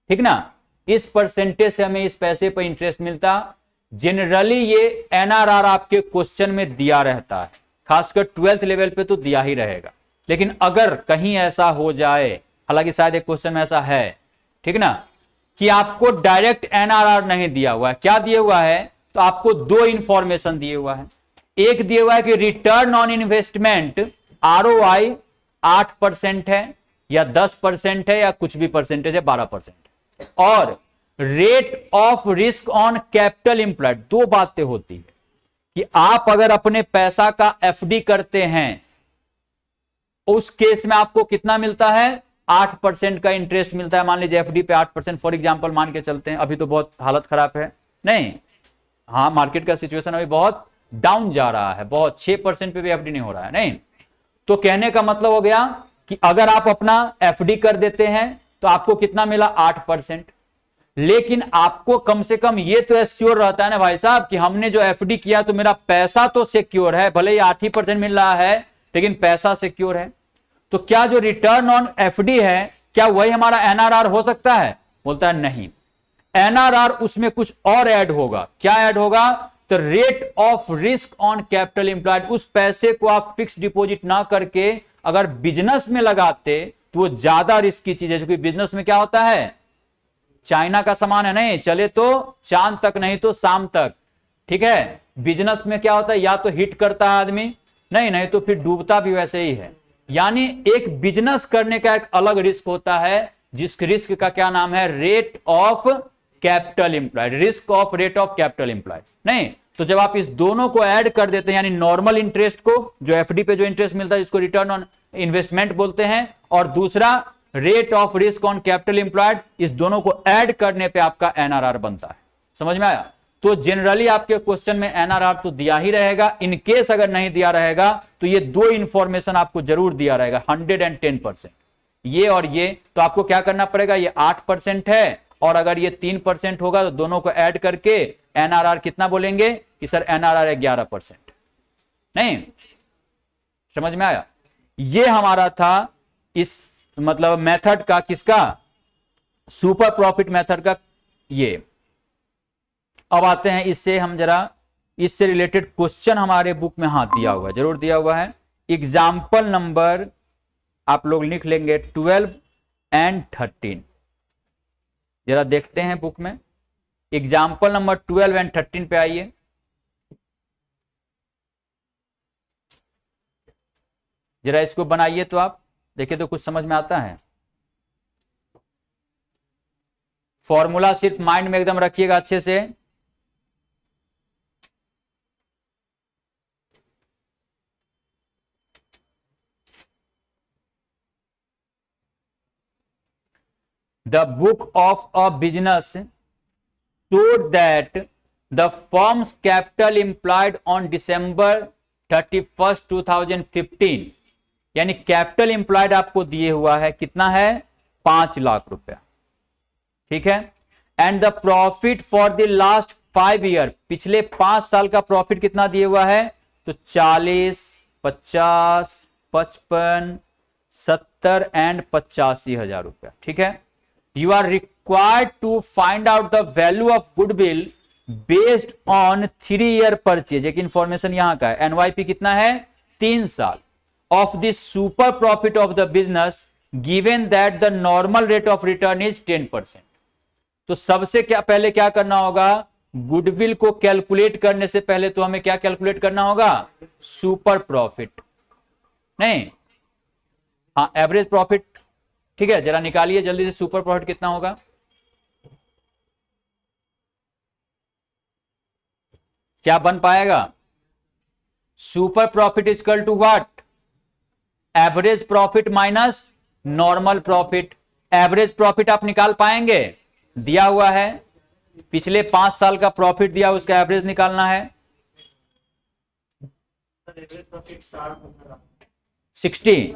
ठीक ना, इस परसेंटेज से हमें इस पैसे पर इंटरेस्ट मिलता। जनरली ये एनआरआर आपके क्वेश्चन में दिया रहता है, खासकर 12th लेवल पे तो दिया ही रहेगा। लेकिन अगर कहीं ऐसा हो जाए, हालांकि शायद एक क्वेश्चन में ऐसा है, ठीक ना, कि आपको डायरेक्ट एनआरआर नहीं दिया हुआ है, क्या दिया हुआ है, तो आपको 2 इंफॉर्मेशन दिए हुआ है। एक दिया हुआ है कि रिटर्न ऑन इन्वेस्टमेंट ROI 8% है या 10% है या कुछ भी परसेंटेज है 12%। और rate of risk on capital employed, दो बातें होती है कि आप अगर अपने पैसा का एफडी करते हैं उस केस में आपको कितना मिलता है, 8% का इंटरेस्ट मिलता है। मान लीजिए एफडी पे 8% फॉर एग्जांपल मान के चलते हैं, अभी तो बहुत हालत खराब है, नहीं, हाँ मार्केट का सिचुएशन अभी बहुत डाउन जा रहा है, बहुत 6% पे भी एफडी नहीं हो रहा है, नहीं। तो कहने का मतलब हो गया कि अगर आप अपना एफडी कर देते हैं तो आपको कितना मिला, 8%। लेकिन आपको कम से कम ये तो एश्योर रहता है ना भाई साहब कि हमने जो एफडी किया तो मेरा पैसा तो सिक्योर है, भले ही 8% मिल रहा है लेकिन पैसा सिक्योर है। तो क्या जो रिटर्न ऑन एफडी है क्या वही हमारा एनआरआर हो सकता है? बोलता है नहीं, एनआरआर उसमें कुछ और ऐड होगा। क्या ऐड होगा? तो rate of risk on capital employed. उस पैसे को आप फिक्स डिपॉजिट ना करके अगर बिजनेस में लगाते तो वो ज्यादा रिस्क की चीज है, क्योंकि बिजनेस में क्या होता है, चाइना का सामान है, नहीं चले तो चांद तक नहीं तो शाम तक, ठीक है। बिजनेस में क्या होता है, या तो हिट करता है आदमी, नहीं तो फिर डूबता भी वैसे ही है। यानी एक बिजनेस करने का एक अलग रिस्क होता है, जिस रिस्क का क्या नाम है, rate of capital employed, risk of rate of capital employed. नहीं तो जब आप इस दोनों को ऐड कर देते हैं, यानी नॉर्मल इंटरेस्ट को, जो एफडी पे जो इंटरेस्ट मिलता है जिसको रिटर्न ऑन इन्वेस्टमेंट बोलते हैं, और दूसरा rate of risk on capital employed, इस दोनों को ऐड करने पे आपका एनआरआर बनता है। समझ में आया? तो जनरली आपके क्वेश्चन में एनआरआर तो दिया ही रहेगा, इनकेस अगर नहीं दिया रहेगा तो ये दो इंफॉर्मेशन आपको जरूर दिया रहेगा, 110%, ये और ये। तो आपको क्या करना पड़ेगा, ये 8% है और अगर ये 3% होगा तो दोनों को ऐड करके एनआरआर कितना बोलेंगे कि सर एनआरआर है 11%। नहीं समझ में आया? ये हमारा था इस मतलब मेथड का, किसका, सुपर प्रॉफिट मेथड का। ये अब आते हैं इससे हम जरा इससे रिलेटेड क्वेश्चन हमारे बुक में हाँ दिया हुआ है, जरूर दिया हुआ है। एग्जाम्पल नंबर आप लोग लिख लेंगे 12 एंड 13, जरा देखते हैं बुक में। एग्जाम्पल नंबर 12 एंड 13 पे आइए। जरा इसको बनाइए तो आप देखिए तो कुछ समझ में आता है। फॉर्मूला सिर्फ माइंड में एकदम रखिएगा अच्छे से। The book of a business showed that the firm's capital employed on December 31st 2015, यानी कैपिटल एम्प्लॉयड आपको दिए हुआ है, कितना है, 5 लाख रुपया, ठीक है। And the profit for the last 5 year, पिछले 5 साल का प्रॉफिट कितना दिए हुआ है, तो 40, 50, 55, 70 एंड 85 हजार रुपया, ठीक है। You are required to find out the value of goodwill based on 3-year purchase। एक इंफॉर्मेशन यहां का है, एनवाईपी कितना है, 3 साल, of the super profit of the business given that the normal rate of return is 10%। तो सबसे क्या पहले क्या करना होगा, गुडविल को कैलकुलेट करने से पहले तो हमें क्या कैलकुलेट करना होगा, सुपर प्रॉफिट, नहीं हाँ एवरेज प्रॉफिट, ठीक है। जरा निकालिए जल्दी से, सुपर प्रॉफिट कितना होगा, क्या बन पाएगा, super profit is equal to what, average profit minus normal profit. Average profit आप निकाल पाएंगे, दिया हुआ है, पिछले 5 साल का प्रॉफिट दिया, उसका एवरेज निकालना है, 60।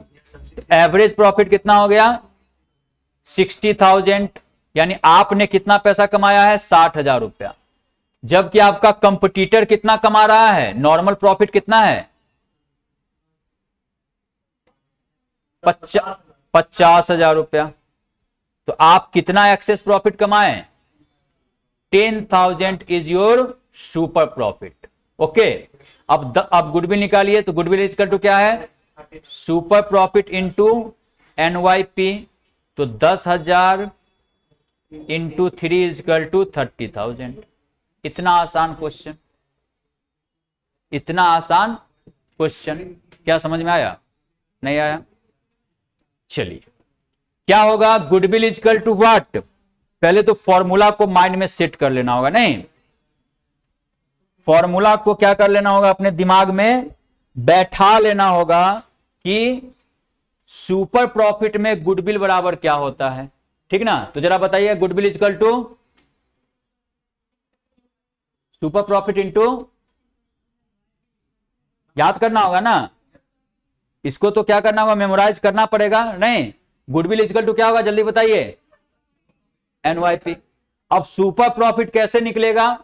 एवरेज प्रॉफिट कितना हो गया, 60,000, यानी आपने कितना पैसा कमाया है, 60,000 रुपया, जबकि आपका कंपटीटर कितना कमा रहा है, नॉर्मल प्रॉफिट कितना है, 50,000 रुपया। तो आप कितना एक्सेस प्रॉफिट कमाए, 10,000 is your super profit. Okay, अब गुडविल निकालिए, तो गुडविल इज इक्वल टू क्या है, सुपर प्रॉफिट इंटू एनवाईपी, तो 10,000 इंटू 3 इज इक्वल टू 30,000। इतना आसान क्वेश्चन, इतना आसान क्वेश्चन, क्या समझ में आया, नहीं आया? चलिए क्या होगा, गुडविल इजकल टू व्हाट, पहले तो फॉर्मूला को माइंड में सेट कर लेना होगा, नहीं फॉर्मूला को क्या कर लेना होगा, अपने दिमाग में बैठा लेना होगा कि सुपर प्रॉफिट में गुडविल बराबर क्या होता है, ठीक ना। तो जरा बताइए, goodwill equal to super profit into, याद करना होगा ना, इसको तो क्या करना होगा, मेमोराइज करना पड़ेगा, नहीं गुडविल इजकल टू क्या होगा, जल्दी बताइए, एनवाईपी। अब सुपर प्रॉफिट कैसे निकलेगा,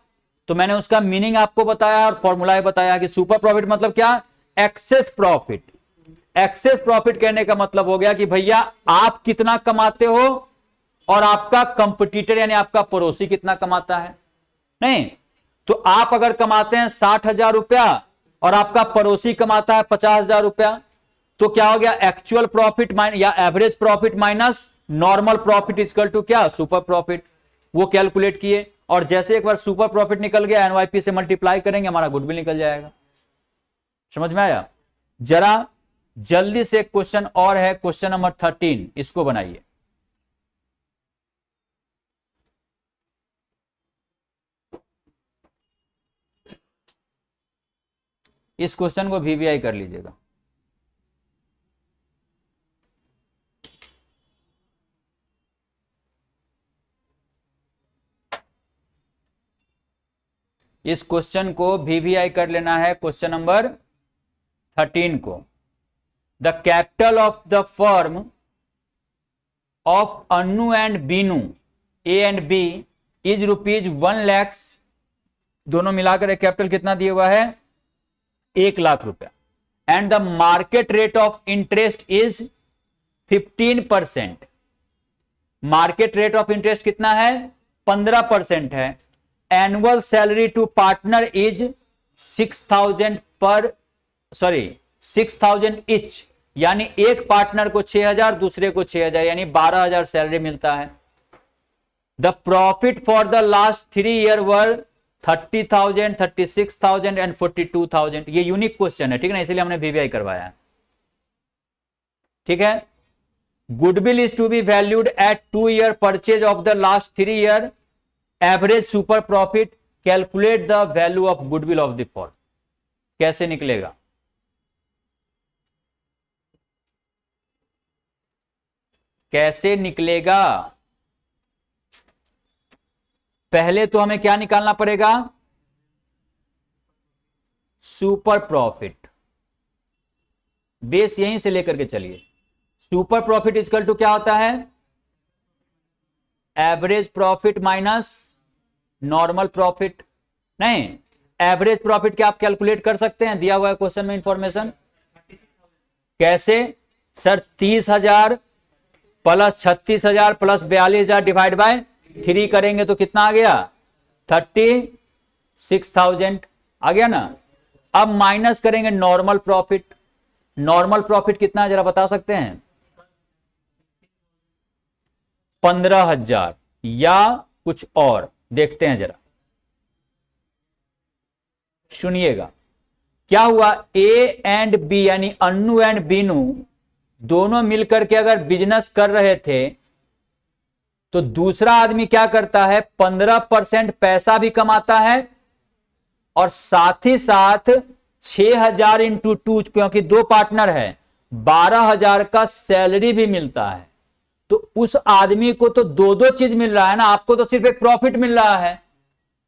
तो मैंने उसका मीनिंग आपको बताया और फॉर्मूला बताया कि सुपर प्रॉफिट मतलब क्या, एक्सेस प्रॉफिट। एक्सेस प्रॉफिट कहने का मतलब हो गया कि भैया आप कितना कमाते हो और आपका कंपटीटर यानी आपका पड़ोसी कितना कमाता है, नहीं तो आप अगर कमाते हैं 60,000 रुपया और आपका पड़ोसी कमाता है 50,000 रुपया, तो क्या हो गया, एक्चुअल प्रॉफिट या average profit minus normal profit equal to क्या, सुपर प्रॉफिट। वो कैलकुलेट किए और जैसे एक बार सुपर प्रॉफिट निकल गया, एनवाईपी से मल्टीप्लाई करेंगे, हमारा गुडविल निकल जाएगा। समझ में आया। जरा जल्दी से क्वेश्चन और है, क्वेश्चन नंबर 13, इसको बनाइए। इस क्वेश्चन को वीवीआई कर लीजिएगा। इस क्वेश्चन को वीवीआई कर लेना है, क्वेश्चन नंबर 13 को। The capital of the firm of Annu and Binu A and B is rupees 1 lakh, दोनों मिलाकर एक कैपिटल कितना दिया हुआ है, 1 लाख रुपया। And the market rate of interest is 15%। Market rate of interest कितना है, 15% है। Annual salary to partner is 6,000 each, यानी एक पार्टनर को 6,000, दूसरे को 6,000, यानी 12,000 सैलरी मिलता है। The profit for the last 3 year were 30,000, 36,000 and 42,000। ये यूनिक क्वेश्चन है, ठीक है ना, इसलिए हमने वीवीआई करवाया। ठीक है। Goodwill is to be valued at 2 year purchase of the last 3 year, average super profit, calculate the value of goodwill of the firm. कैसे निकलेगा, कैसे निकलेगा, पहले तो हमें क्या निकालना पड़ेगा, सुपर प्रॉफिट। बेस यहीं से लेकर के चलिए। सुपर प्रॉफिट इक्वल टू क्या होता है, average profit minus normal profit. नहीं, एवरेज प्रॉफिट क्या आप कैलकुलेट कर सकते हैं, दिया हुआ है क्वेश्चन में इंफॉर्मेशन। कैसे sir, 30,000 plus 36,000 plus 42,000 divide by 3 करेंगे तो कितना आ गया, 36,000 आ गया ना। अब माइनस करेंगे नॉर्मल प्रॉफिट। नॉर्मल प्रॉफिट कितना है जरा बता सकते हैं, 15,000 या कुछ और, देखते हैं जरा, सुनिएगा क्या हुआ। ए एंड बी यानी अन्नू एंड बीनू दोनों मिलकर के अगर बिजनेस कर रहे थे तो दूसरा आदमी क्या करता है, 15% पैसा भी कमाता है और साथ ही साथ 6,000 इंटू 2, क्योंकि 2 पार्टनर है, 12,000 का सैलरी भी मिलता है। तो उस आदमी को तो 2-2 चीज मिल रहा है ना, आपको तो सिर्फ एक प्रॉफिट मिल रहा है।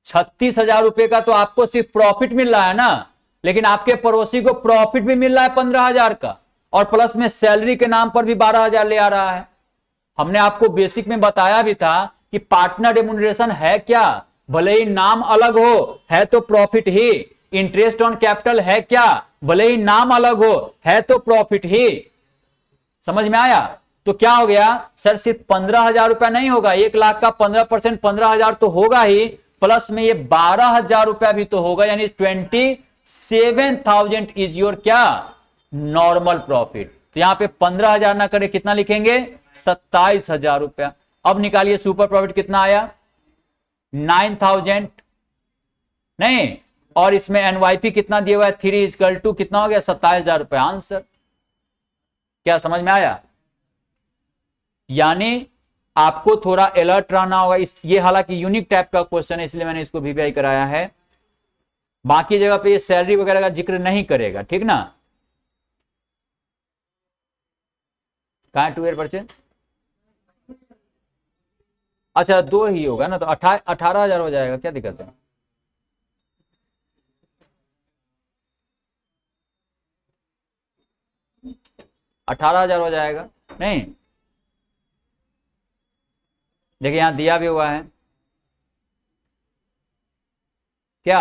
36,000 रुपए का तो आपको सिर्फ प्रॉफिट मिल रहा है ना, लेकिन आपके पड़ोसी को प्रॉफिट भी मिल रहा है 15,000 का, और प्लस में सैलरी के नाम पर भी 12,000 ले आ रहा है। हमने आपको बेसिक में बताया भी था कि पार्टनर रेम्युनरेशन है क्या, भले ही नाम अलग हो, है तो profit he. Interest on capital है क्या, भले ही नाम अलग हो, है तो प्रॉफिट ही। समझ में आया। तो क्या हो गया सर, सिर्फ 15,000 रुपया नहीं होगा, 1 लाख का 15% 15,000 तो होगा ही, प्लस में ये 12,000 रुपया भी तो होगा, यानी 27,000 इज योर क्या, नॉर्मल प्रॉफिट। तो यहां पे 15,000 ना करे, कितना लिखेंगे, 27,000 रुपया। अब निकालिए सुपर प्रॉफिट कितना आया, 9,000, नहीं, और इसमें एनवाईपी कितना दिया हुआ है, 3 इक्वल टू कितना हो गया, 27,000 रुपया। आंसर क्या समझ में आया। यानी आपको थोड़ा अलर्ट रहना होगा। इस ये हालांकि यूनिक टाइप का क्वेश्चन है, इसलिए मैंने इसको वीवीआई कराया है। बाकी जगह पे ये सैलरी वगैरह का जिक्र नहीं करेगा, ठीक ना। कहाँ 2 ईयर परचेज? अच्छा 2 ही होगा ना, तो 18,000 हो जाएगा, क्या दिक्कत है। अठारह हजार हो जाएगा नहीं। देखिए यहां दिया भी हुआ है क्या।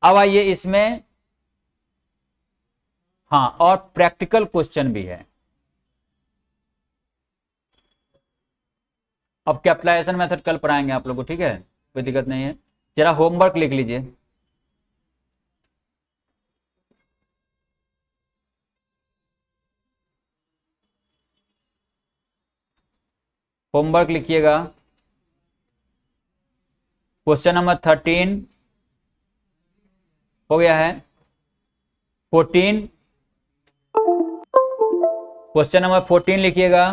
अब आइए इसमें, हाँ और प्रैक्टिकल क्वेश्चन भी है। अब कैपिटलाइजेशन मेथड कल पढ़ाएंगे आप लोगों को, ठीक है, कोई दिक्कत नहीं है। जरा होमवर्क लिख लीजिए। होमवर्क लिखिएगा। क्वेश्चन नंबर 13 हो गया है। 14, क्वेश्चन नंबर 14 लिखिएगा।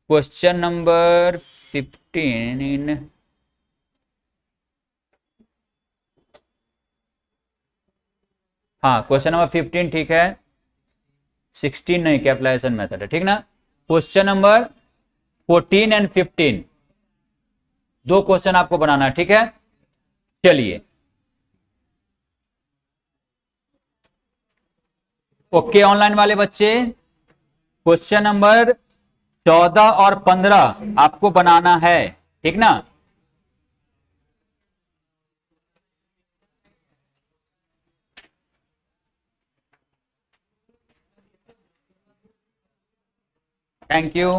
क्वेश्चन नंबर 15, हाँ क्वेश्चन नंबर 15 ठीक है। 16 नहीं, कैपिटलाइजेशन मेथड है, ठीक ना। क्वेश्चन नंबर 14 एंड 15 दो क्वेश्चन आपको बनाना है, ठीक है। चलिए ओके ऑनलाइन वाले बच्चे, क्वेश्चन नंबर 14 और 15 आपको बनाना है, ठीक ना। Thank you.